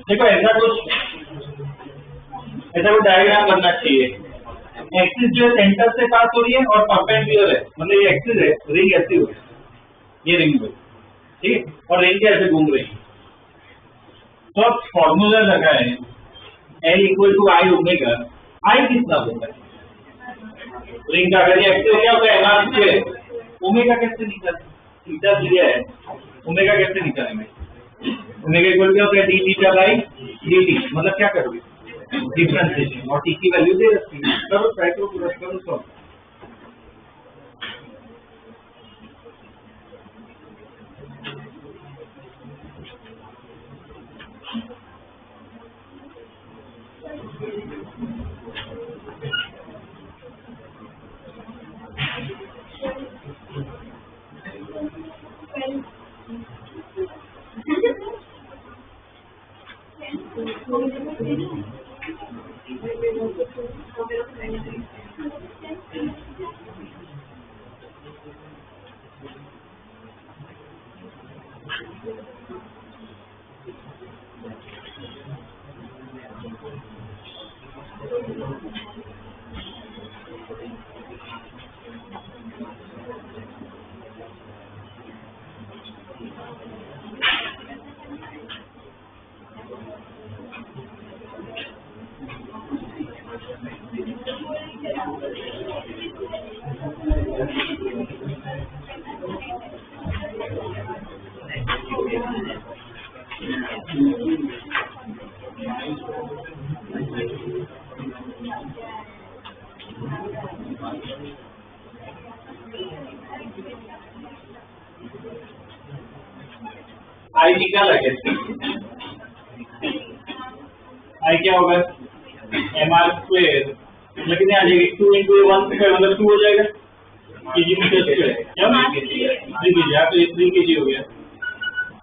देखो ऐसा कुछ डायग्राम बनना चाहिए। एक्सिस जो है सेंटर से पास हो रही है और परपेंडिकुलर है, मतलब ये एक्सिस है, रिंग ऐसी हो रही है, ये रिंग हो, ठीक है, और रिंग ऐसे घूम रही है। तो अब फॉर्मूला लगा है L equal to I omega, I कितना होता है रिंग का, अगर ये एक्सिस क्या होता है एमआर स्क्वायर, ओमेगा कैसे निकालें, थीटा दिया है, ओमेगा कैसे निकालेंगे, ओमेगा इक्वल क्या होता है डी थीटा बाई डी, मतलब क्या करोगे डिफरेंशिएशन, और टी की वैल्यू दे रखी है, करो ट्राई करो पूरा करो सॉल्व। आई निकाला कैसे, आई क्या होगा एमआर स्क्वायर, लेकिन आ जाएगा 2 into 1 मतलब 2 हो जाएगा केजी मीटर स्क्वायर, क्या 3 केजी, तो ये 3 केजी हो गया,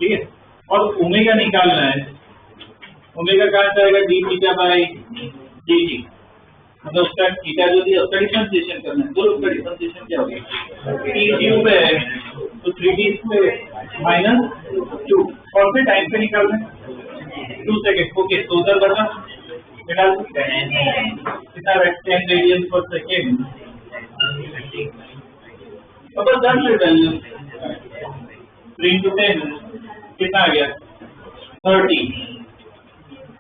ठीक है। और ओमेगा निकालना है, ओमेगा कहाँ से आएगा डी थीटा बाई डी, मतलब उसका थीटा जो दिया उसका डिफरेंशिएशन करना है, तो उसका डिफरेंशिएशन क्या हो गया टी क्यूब है तो 3d स्क्वायर माइनस 2, और फिर टाइम पे निकालना है 2 सेकेंड, ओके, तो उधर बचा निकाल सकते हैं कितना 10 रेडियन पर सेकेंड, अब बस 10 वैल्यू 3 into 10 कितना आ गया 30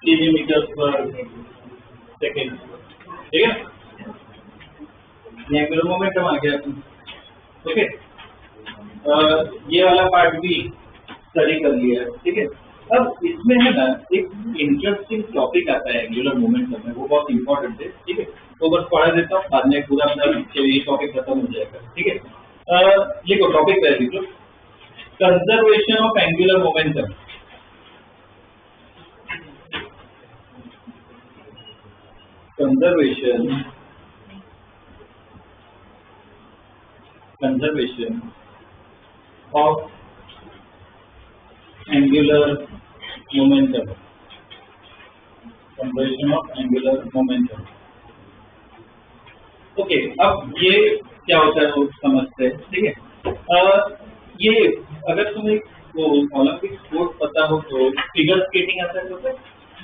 केजी मीटर पर सेकेंड, ठीक है, एंगुलर मोमेंटम आ गया, ओके। ये वाला पार्ट भी स्टडी कर लिया, ठीक है। अब इसमें है ना एक इंटरेस्टिंग टॉपिक आता है एंगुलर मोमेंटम में, वो बहुत इंपॉर्टेंट है, ठीक है, तो बस पढ़ा देता हूँ, बाद में पूरा अपना ये टॉपिक खत्म हो जाएगा, ठीक है। लिखो टॉपिक पहले लिख लो, conservation of angular momentum, conservation of angular momentum, conservation of angular momentum, okay. अब ये क्या होता है वो समझते हैं, ठीक है। ये अगर तुम्हें वो ओलंपिक स्पोर्ट पता हो तो फिगर स्केटिंग आता है,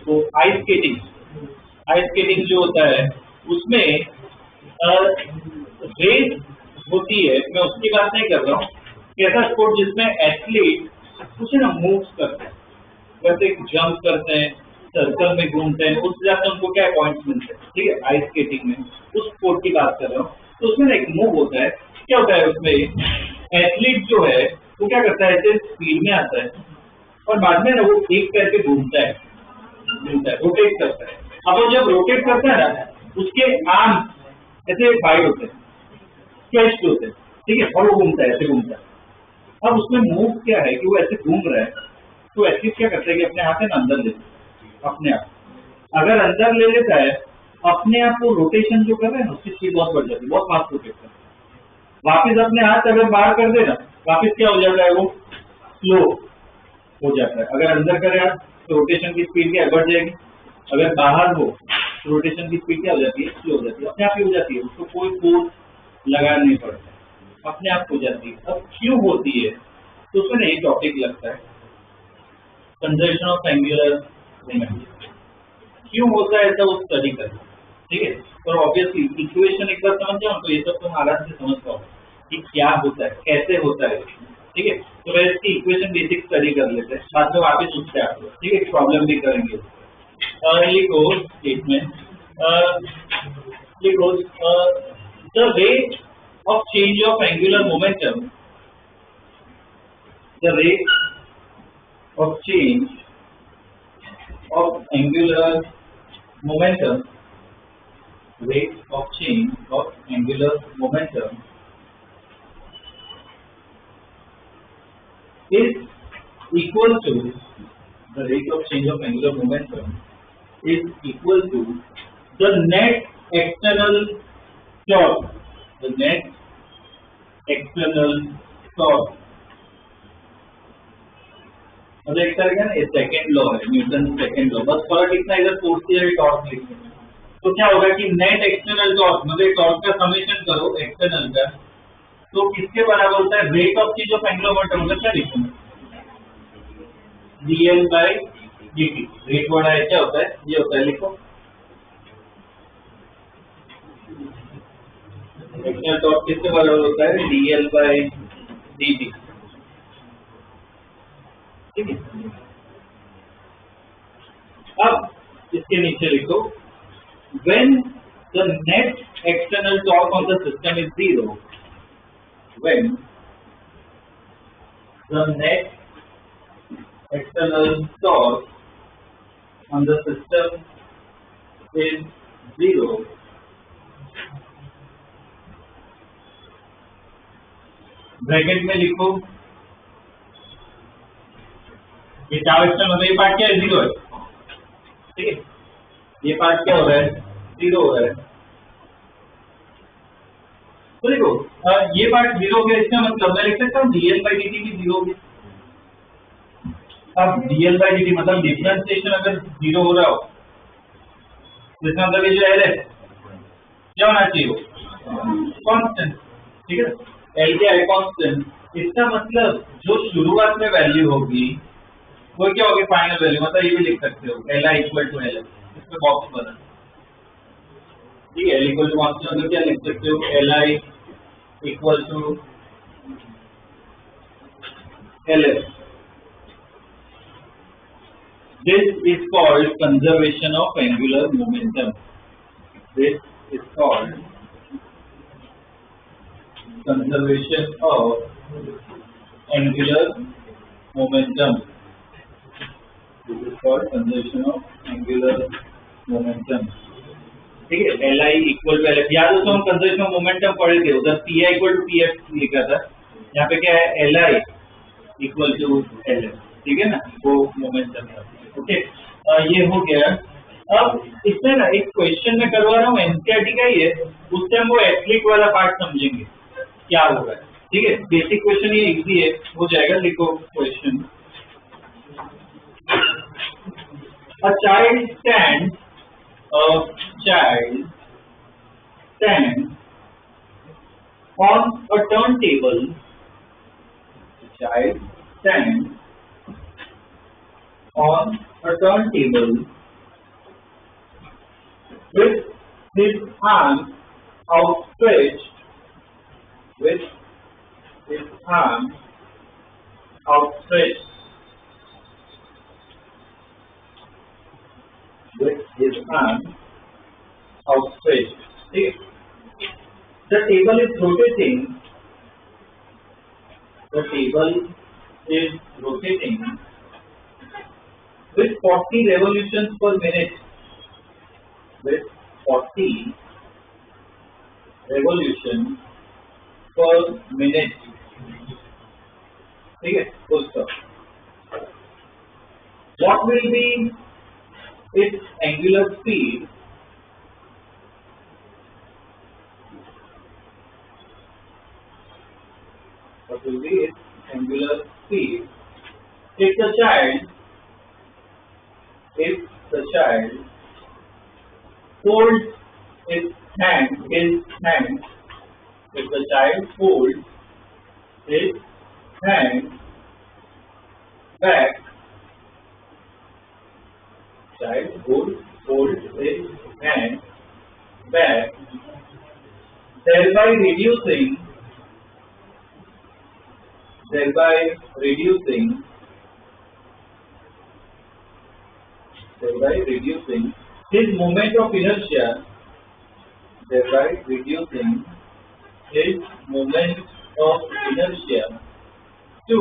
तो आइस स्केटिंग जो होता है उसमें रेस होती है, मैं उसकी बात नहीं कर रहा हूँ, ऐसा स्पोर्ट जिसमें एथलीट कुछ ना मूव्स करते हैं, वैसे जंप करते हैं, सर्कल में घूमते हैं, उस हिसाब से उनको क्या पॉइंट्स मिलते हैं, ठीक है, आइस स्केटिंग में उस स्पोर्ट की बात कर रहा हूँ। तो उसमें एक मूव होता है, क्या होता है उसमें एथलीट जो है वो क्या करता है, ऐसे स्पीड में आता है और बाद में ना वो एक पैर पे घूमता है, घूमता है, रोटेट करता है। अब वो जब रोटेट करता है ना, उसके आर्म ऐसे वाइड होते हैं, स्ट्रेच्ड होते हैं, ठीक है, और वो घूमता है, ऐसे घूमता है। अब उसमें मूव क्या है कि वो ऐसे घूम रहा है, तो एथलीट क्या करता है कि अपने हाथ है ना अंदर ले अपने आप, अगर अंदर ले लेता है अपने आप को रोटेशन जो कर रहा है ना उसकी स्पीड बहुत बढ़ जाती है, बहुत फास्ट रोटेट करता है। वापिस अपने हाथ अगर बाहर कर दे ना, वापिस क्या हो जाता है, वो स्लो हो जाता है। अगर अंदर करे आप तो रोटेशन की स्पीड क्या बढ़ जाएगी, अगर बाहर हो तो रोटेशन की स्पीड क्या हो जाती है, स्लो हो जाती है, अपने आप ही हो जाती है, उसको कोई फोर्स लगाना नहीं पड़ता, अपने आप हो जाती है। अब क्यों होती है, तो उसमें ना एक टॉपिक लगता है कंजर्वेशन ऑफ एंगुलर मोमेंटम। क्यों होता है ऐसा वो स्टडी करना, ठीक है। और ऑब्वियसली इक्वेशन एक बार समझ जाओ तो ये सब तुम आराम से समझ पाओ कि क्या होता है, कैसे होता है, ठीक है। तो वैसे इसकी इक्वेशन बेसिक स्टडी कर लेते हैं, बाद में वापस पूछते हैं आपको, ठीक है, प्रॉब्लम भी करेंगे। लिखो स्टेटमेंट, लिखो the rate of change of angular momentum, the rate of change of angular momentum, rate of change of angular momentum is equal to, the rate of change of angular momentum is equal to the net external torque, the net external torque, मतलब एक तरह का ना second law है, Newton second law, बस फर्क इतना इधर फोर्स या टॉर्क लिखते हैं। तो क्या होगा कि नेट एक्सटर्नल टॉर्क, मतलब टॉर्क का समेशन करो एक्सटर्नल का, तो किसके बराबर होता है, rate of change of angular momentum, मतलब क्या लिखूंगा, dl by dt, रेट बड़ा है क्या होता है, ये होता है, लिखो एक्सटर्नल टॉर्क किसके बराबर होता है, dl by dt, ठीक है। अब इसके नीचे लिखो when the net external torque on the system is zero, when the net external torque on the system is zero, bracket में लिखो ये टाइम मतलब ये पार्ट क्या है, जीरो है, ठीक है, ये पार्ट क्या हो रहा है, जीरो हो रहा है। तो देखो ये पार्ट जीरो हो गया, इसका मतलब मैं लिख सकता हूँ dl by dt भी जीरो हो गया। अब dl by dt मतलब डिफरेंशिएशन अगर जीरो हो रहा हो, इसका मतलब ये जो L है क्या होना चाहिए, कांस्टेंट, ठीक है, L क्या है, कांस्टेंट। इसका मतलब जो शुरुआत में वैल्यू होगी वो क्या होगी, फाइनल वैल्यू, मतलब ये भी लिख सकते हो Li इक्वल टू L, इसमें बॉक्स बना, ठीक है, L इक्वल टू कांस्टेंट मतलब क्या लिख सकते हो, Li equal to Ls। This is called conservation of angular momentum. This is called conservation of angular momentum. This is called conservation of angular momentum. ठीक है, Li इक्वल टू Lf, याद हो तो हम कंजर्वेशन ऑफ मोमेंटम पढ़े थे, उधर Pi equal to Pf लिखा था, यहाँ पे क्या है Li इक्वल टू Lf, ठीक है ना, वो मोमेंटम है, ओके। ये हो गया। अब इसमें ना एक क्वेश्चन में करवा रहा हूँ, एनसीईआरटी का ही है, उससे हम वो एथलीट वाला पार्ट समझेंगे क्या होगा, ठीक है। बेसिक क्वेश्चन ये इजी है, हो जाएगा, लिखो question, a child stands on a turntable, a child stands on a turntable with his arm outstretched, with his arm outstretched, with his arm outstretched. The table is rotating. The table is rotating with 40 revolutions per minute, with 40 revolutions per minute, ठीक है, full stop. What will be its angular speed? What will be its angular speed? If the child holds his hand, if the child holds his hand back, holds his hand back, thereby reducing his moment of inertia, to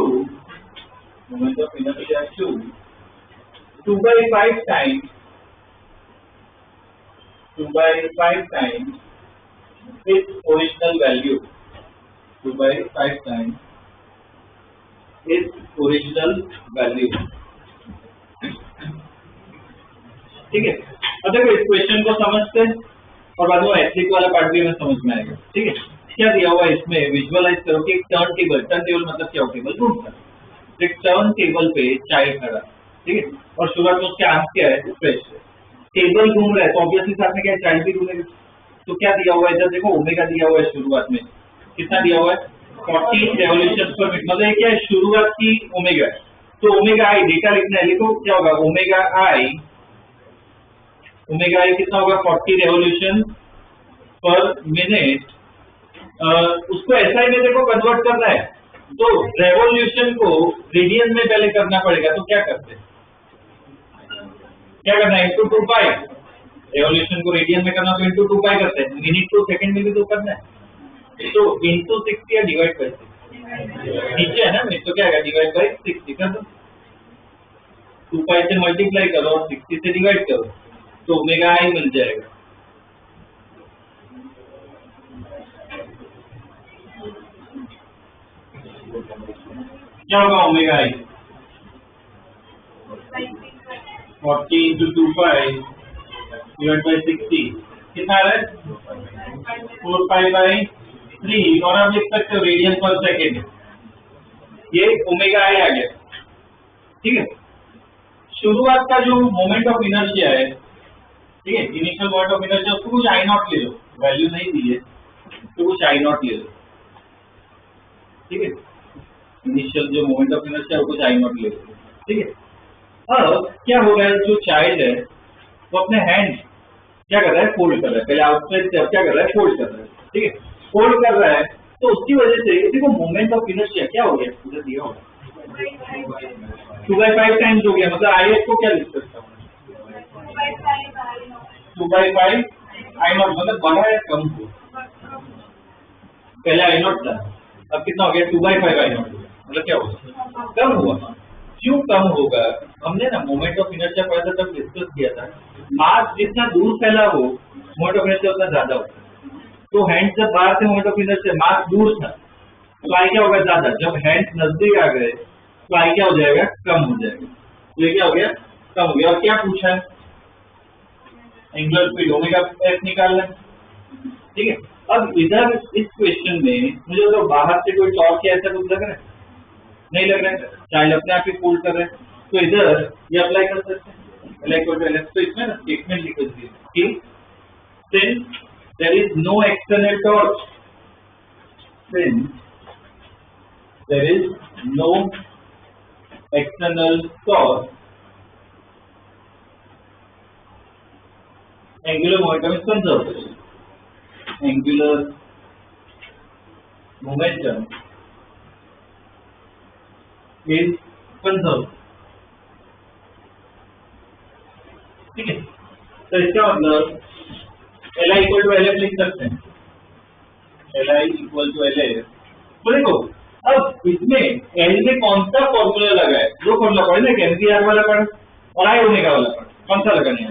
2 by 5 times its original value. 2 by 5 times its original value. ठीक है, अब देखो इस question को समझते हैं और बाद में एथलिक वाला पार्ट भी हमें समझ में आएगा. ठीक है, क्या दिया हुआ है इसमें, विजुअलाइज करो कि एक टर्न टेबल मतलब क्या, टेबल घूमता है. एक टर्न टेबल पे चाइल्ड खड़ा, ठीक है, और शुरुआत में उसके आर्म क्या है, फ्रेश है, टेबल घूम रहा है तो ऑब्वियसली साथ में क्या है, चाइल्ड भी घूमेगा. तो क्या दिया हुआ है इधर देखो, ओमेगा दिया हुआ है शुरुआत में, कितना दिया हुआ है, 40 रेवोल्यूशन पर मिनट, मतलब क्या है, शुरुआत की ओमेगा है. तो ओमेगा आई डेटा लिखना है, लिखो क्या होगा, ओमेगा आई कितना होगा, 40 रेवोल्यूशन पर मिनट. उसको एसआई में देखो कन्वर्ट करना है, तो रेवोल्यूशन को रेडियन में पहले करना पड़ेगा. तो क्या करते हैं, क्या करना है, इंटू 2 पाई. रेवोल्यूशन को रेडियन में करना तो इंटू 2 पाई करते हैं, मिनट को सेकंड में भी तो करना है. तो इंटू 60 या डिवाइड बाई 60, नीचे है ना मिनट, तो क्या है, डिवाइड बाई 60 कर दो. 2 पाई से मल्टीप्लाई करो और 60 से डिवाइड करो तो ओमेगा आई मिल जाएगा. क्या होगा omega I, 40 into 2 pi divided by 60 कितना आ रहा है, 4 pi by 3. और आप लिख सकते हो रेडियन पर सेकेंड, ये ओमेगा आई आ गया. ठीक है, शुरुआत का जो मोमेंट ऑफ इनर्शिया है, ठीक है, इनिशियल मोमेंट ऑफ इनर्शिया, उसको कुछ आई नॉट ले लो, वैल्यू नहीं दी है तो कुछ आई नॉट ले लो. ठीक है, इनिशियल जो मोमेंट ऑफ इनर्शिया है कुछ आई नॉट ले लो. ठीक है, अब क्या हो रहा है, जो चाइल्ड है वो अपने हैंड क्या कर रहा है, फोल्ड कर रहा है, पहले आउटसाइड से अब क्या कर रहा है, फोल्ड कर रहा है. ठीक है, फोल्ड कर रहा है तो उसकी वजह से देखो मोमेंट ऑफ इनर्शिया क्या हो गया, उधर दिया होगा 2 by 5 टाइम्स हो गया. मतलब आई एफ को क्या लिख सकता हूँ, 2 by 5 आई नॉट, मतलब बड़ा है कम हो, पहले आई नॉट था, अब कितना हो गया, 2 by 5 आई नॉट, मतलब क्या होगा, कम हुआ. क्यों कम होगा, हमने ना मोमेंट ऑफ इनर्शिया पहले तक डिस्कस किया था, मास जितना दूर फैला हो मोमेंट ऑफ इनर्शिया उतना ज्यादा होता है. तो हैंड जब बाहर से मोमेंट ऑफ इनर्शिया, मास दूर था तो आई क्या होगा, ज्यादा. जब हैंड नजदीक आ गए तो आई क्या हो जाएगा, कम हो जाएगा. तो ये क्या हो गया, कम हो गया. और क्या पूछा है, एंगुलर स्पीड ओमेगा एफ निकालना है. ठीक है, अब इधर इस क्वेश्चन में मुझे तो बाहर से कोई टॉर्क या ऐसा कुछ लग रहा है, नहीं लग रहा है, चाइल्ड अपने आप ही फोल्ड कर रहे हैं. तो इधर ये अप्लाई कर सकते हैं, तो इसमें ना स्टेटमेंट लिख दीजिए कि since there is no external torque, since there is no external torque, angular momentum is conserved, angular momentum is conserved. ठीक है, तो इसका मतलब Li इक्वल टू LF लिख सकते हैं, Li इक्वल टू LF. तो देखो अब इसमें L में कौन सा फॉर्मूला लगा है, जो फॉर्मूला पढ़े ना, NCR वाला पढ़ा, और आई ओमेगा वाला पार्ट कौन सा लगाने है?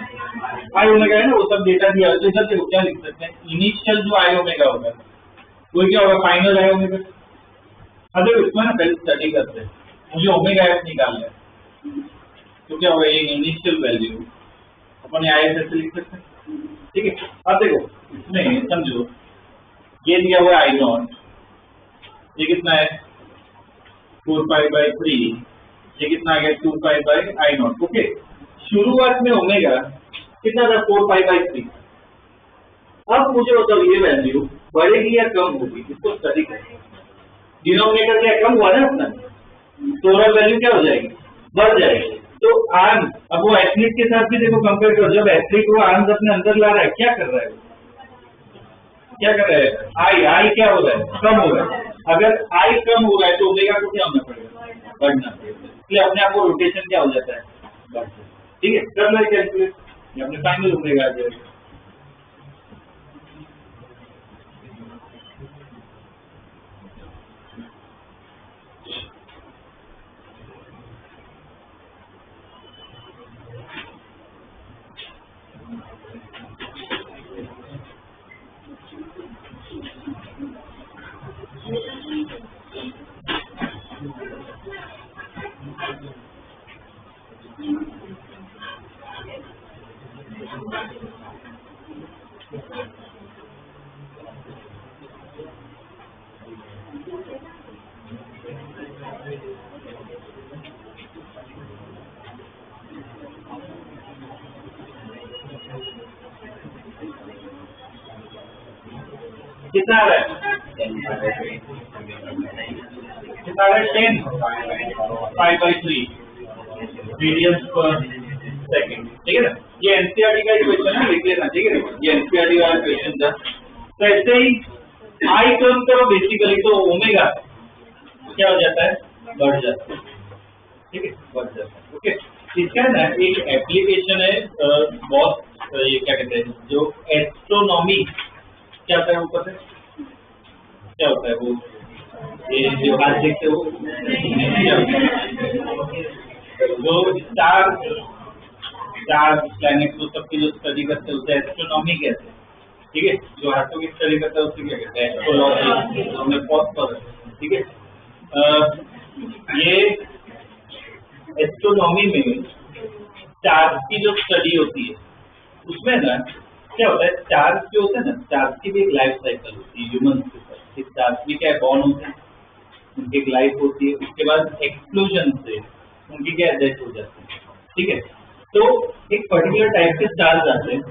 आई ओमेगा है ना, वो सब डेटा दिया है, तो इधर से क्या लिख सकते हैं? इनिशियल जो आई ओमेगा होगा वो क्या होगा? Final I omega. अरे इसमें ना पहले स्टडी करते हैं, मुझे ओमेगा एफ निकालना है, तो क्या होगा? ये initial value upon I F से लिख सकते हैं, ठीक है। अब देखो इसमें समझो ये दिया हुआ आई नॉट, ये कितना है? 4π/3, ये कितना आ गया? 2π/आई नॉट। ओके, शुरुआत में ओमेगा कितना था? 4π/3। अब मुझे बताओ ये वैल्यू बढ़ेगी या कम होगी? इसको स्टडी करें। डिनोमिनेटर क्या कम हुआ ना अपना, टोटल वैल्यू क्या हो जाएगी? बढ़ जाएगी। तो आर्म, अब वो एथलीट के साथ भी देखो कंपेयर करो, जब एथलीट वो आर्म्स अपने अंदर ला रहा है, क्या कर रहा है? क्या कर रहा है? आई क्या हो रहा है? कम हो रहा है। अगर आई कम हो रहा है तो ओमेगा को क्या होना पड़ेगा? बढ़ना पड़ेगा। इसलिए अपने आप को रोटेशन क्या हो जाता है? बढ़ जाता है। ठीक है, कर लो कैलकुलेट, अपने फाइनल ओमेगा आ जाएगा। कितना आ रहा है? कितना आ रहा है? 10 π/3 रेडियंस पर सेकंड। ठीक है ना, ये एनसीईआरटी का क्वेश्चन है, लिख लेना। ठीक है, ये एनसीईआरटी वाला क्वेश्चन था। तो ऐसे ही आई कम करो बेसिकली तो ओमेगा क्या हो जाता है? बढ़ जाता है। ठीक है, बढ़ जाता है। ओके, इसका ना एक एप्लीकेशन है बहुत, ये क्या कहते हैं, जो एस्ट्रोनॉमी क्या होता है ऊपर से, क्या होता है वो, ये जो आज देखते हो वो स्टार प्लैनेट को सबकी जो स्टडी करते हैं उसे एस्ट्रोनॉमी कहते हैं। ठीक है, जो हाथों की स्टडी करता है उसे क्या कहते हैं? एस्ट्रोलॉजी, हमने बहुत पढ़ा। ठीक है, ये एस्ट्रोनॉमी में स्टार्स की जो स्टडी होती है उसमें ना क्या होता है? स्टार्स जो होते हैं ना, स्टार्स की भी एक लाइफ साइकिल होती है। ह्यूमन के ऊपर स्टार्स भी क्या बॉर्न होते हैं, उनकी एक लाइफ होती है, उसके बाद एक्सप्लोजन से उनकी क्या डेथ हो जाती है। ठीक है, तो एक पर्टिकुलर टाइप के स्टार्स आते हैं।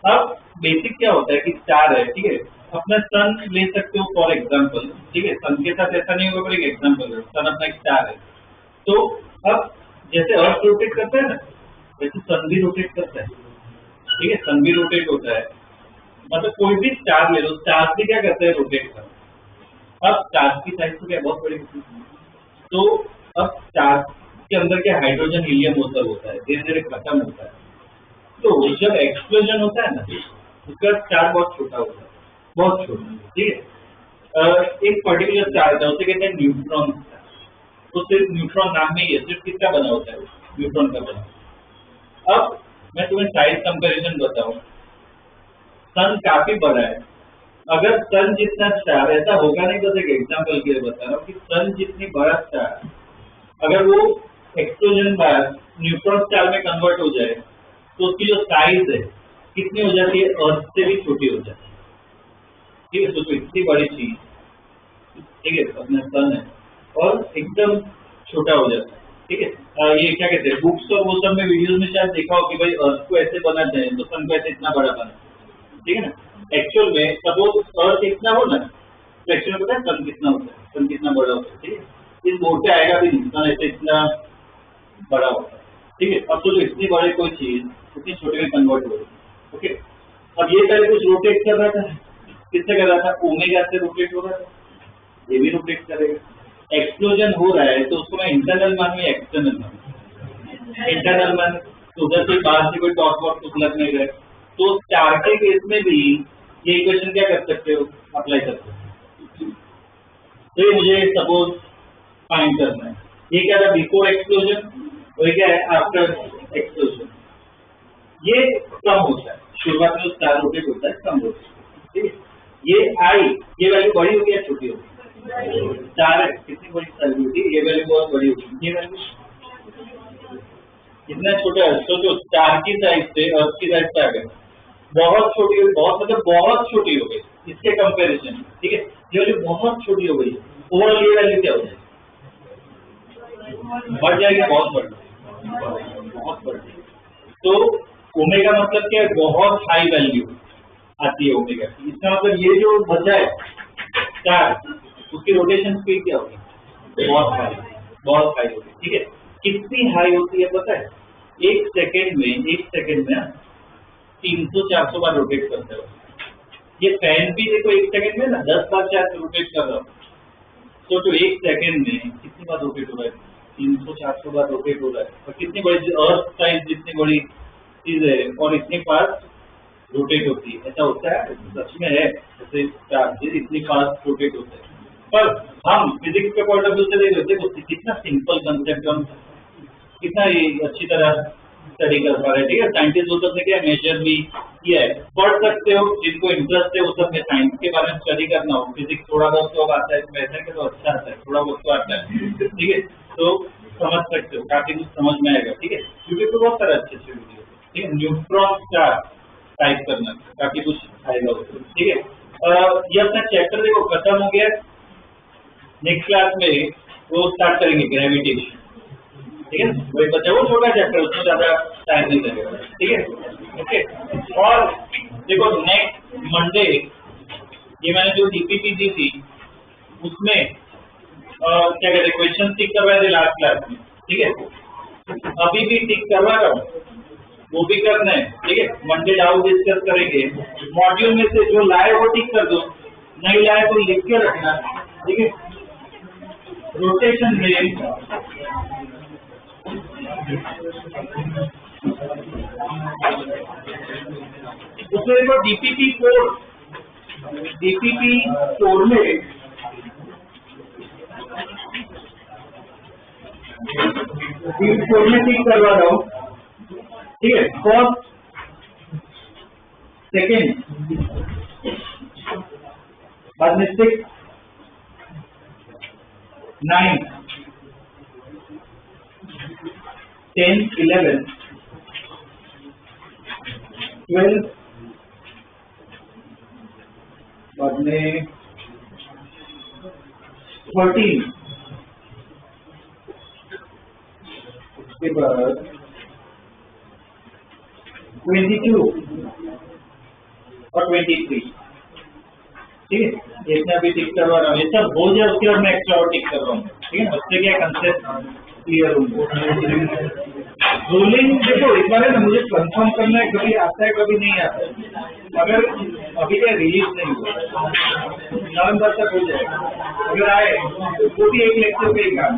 अब बेसिक क्या होता है कि स्टार है, ठीक है, अपना सन ले सकते हो फॉर एग्जाम्पल। ठीक है, सन के साथ ऐसा नहीं होगा, पर एक एग्जाम्पल है, सन अपना एक स्टार है। तो अब जैसे अर्थ रोटेट करता है ना, वैसे सन भी रोटेट करता है। ठीक है, सन भी रोटेट होता है, मतलब कोई भी स्टार ले लो, स्टार भी क्या करते हैं? रोटेट करते हैं। अब स्टार की साइज तो क्या बहुत बड़ी होती है, तो अब स्टार के अंदर क्या हाइड्रोजन हीलियम मोटर होता है, धीरे धीरे खत्म होता है। तो जब एक्सप्लोजन होता है ना, उसका स्टार बहुत छोटा होता है, बहुत छोटा। ठीक है, एक पर्टिकुलर स्टार था, उसे कहते हैं न्यूट्रॉन स्टार। तो सिर्फ न्यूट्रॉन नाम में ही है, सिर्फ किसका बना होता है? न्यूट्रॉन का बना। अब मैं तुम्हें साइज कंपैरिजन बताऊं, सन काफी बड़ा है। अगर सन जितना स्टार, ऐसा होगा नहीं, बस एक एग्जांपल के लिए बता रहा हूँ कि सन जितनी बड़ा स्टार अगर वो एक्सप्लोजन बाद न्यूट्रॉन स्टार में कन्वर्ट हो जाए तो उसकी जो साइज है कितनी हो जाती है? अर्थ से भी छोटी हो जाती है। ठीक है, तो इतनी बड़ी चीज, ठीक है, अपना सन है और एकदम छोटा हो जाता है। ठीक है, ये क्या कहते हैं, बुक्स और वो सब में वीडियोस में शायद देखा हो कि भाई अर्थ को ऐसे बनाते हैं तो सन को ऐसे इतना बड़ा बनाते हैं। ठीक है ना, एक्चुअल में सपोज अर्थ इतना हो ना, तो एक्चुअल में पता है सन कितना होता है? सन कितना बड़ा होता है? ठीक है, इस बोर्ड पे आएगा भी नहीं, सन ऐसे इतना बड़ा होता है। ठीक है, अब तो इतनी बड़ी कोई चीज उतनी छोटे में कन्वर्ट हो रही है। ओके, अब ये पहले कुछ रोटेट कर रहा था, किससे कर रहा था? ओमेगा से रोटेट हो रहा था, ये भी रोटेट करेगा। एक्सप्लोजन हो रहा है तो उसको मैं इंटरनल मानूं या एक्सटर्नल मानूं? इंटरनल मान, तो उधर से बाहर से कोई टॉर्क वॉर्क कुछ लग नहीं रहा है, तो स्टार के केस में भी ये इक्वेशन क्या कर सकते हो? अप्लाई कर सकते हो। तो ये मुझे सपोज फाइंड करना है, ये क्या था? बिफोर एक्सप्लोजन, और ये क्या है? आफ्टर एक्सप्लोजन, ये कम होता है, शुरुआत में स्टार रोटेट होता है, कम होता है, ठीक है। ये आई, ये वैल्यू बड़ी होगी या छोटी होगी? स्टार है, कितनी बड़ी वैल्यू होगी, ये वैल्यू बहुत बड़ी होगी, ये वैल्यू कितना छोटा है, सोचो स्टार की साइज से अर्थ की साइज पे आ गए, बहुत छोटी हो गई, बहुत मतलब बहुत छोटी हो गई इसके कंपैरिजन, ठीक है। ये वैल्यू बहुत छोटी हो गई, ओवरऑल ये वैल्यू क्या हो जाएगी? बढ़ जाएगी, बहुत बढ़ जाएगी, बहुत बढ़ जाएगी। तो ओमेगा मतलब क्या है? बहुत हाई वैल्यू आती है ओमेगा की। इसका मतलब ये जो बचा है स्टार, उसकी रोटेशन स्पीड क्या होगी? बहुत हाई, बहुत हाई होगी, ठीक है। कितनी हाई होती है पता है? एक सेकेंड में 300-400 बार रोटेट करते हो। ये फैन भी देखो एक सेकेंड में ना 10 बार 400 रोटेट कर रहा हो, तो एक सेकेंड में कितनी बार रोटेट हो रहा है? 300-400 बार रोटेट हो रहा है। और कितनी बड़ी अर्थ साइज, जितनी बड़ी चीज है और इतनी फास्ट रोटेट होती है, ऐसा होता है, सच में है, जैसे चार्जेस इतनी फास्ट रोटेट होते हैं। पर हम फिजिक्स के पॉइंट ऑफ व्यू से देख रहे थे, कितना सिंपल कंसेप्ट, हम कितना ये अच्छी तरह स्टडी कर पा रहे हैं, ठीक है। साइंटिस्ट वो सब ने क्या मेजर भी किया है, पढ़ सकते हो, जिनको इंटरेस्ट है वो सब में साइंस के बारे में स्टडी करना हो, फिजिक्स थोड़ा बहुत तो आता है, वैसा है कि तो अच्छा आता है, थोड़ा बहुत तो आता है, ठीक है, तो समझ सकते हो, काफी कुछ समझ में आएगा, ठीक है। यूट्यूब पे बहुत सारे अच्छे अच्छे वीडियो, ठीक है। न्यूट्रॉन स्टार टाइप करना, काफी कुछ आएगा, ठीक है। ये अपना चैप्टर देखो खत्म हो गया, नेक्स्ट क्लास में वो स्टार्ट करेंगे ग्रेविटेशन, ठीक है। वही बच्चा वो छोटा चैप्टर, उसमें ज्यादा टाइम नहीं लगेगा, ठीक है, ओके। और देखो नेक्स्ट मंडे ये मैंने जो डीपीपी दी थी उसमें क्या कहते हैं, क्वेश्चन टिक करवाए थे लास्ट क्लास में, ठीक है। अभी भी टिक करवा रहा हूँ, वो भी करना है, ठीक है। मंडे डाउट डिस्कस करेंगे, मॉड्यूल में से जो लाए वो टिक कर दो, नहीं लाए तो लिख के रखना, ठीक है। रोटेशन में उसमें देखो डीपीपी 4 में टिक करवा रहा हूँ, ठीक है। फर्स्ट सेकेंड, बाद में 6 9 10 11 12, बाद में 13, उसके बाद 22 और 23, ठीक है। इतना भी टिक करवा रहा हूँ, ये सब हो जाए उसके बाद मैं एक्स्ट्रा और टिक कर रहा हूँ, ठीक है। उससे क्या कंसेप्ट क्लियर होगा। रोलिंग देखो इस बार है ना, मुझे कंफर्म करना है, कभी आता है कभी नहीं आता है। अगर अभी क्या रिलीज नहीं हुआ, नवंबर तक हो जाएगा, अगर आए तो भी एक लेक्चर पे ही काम,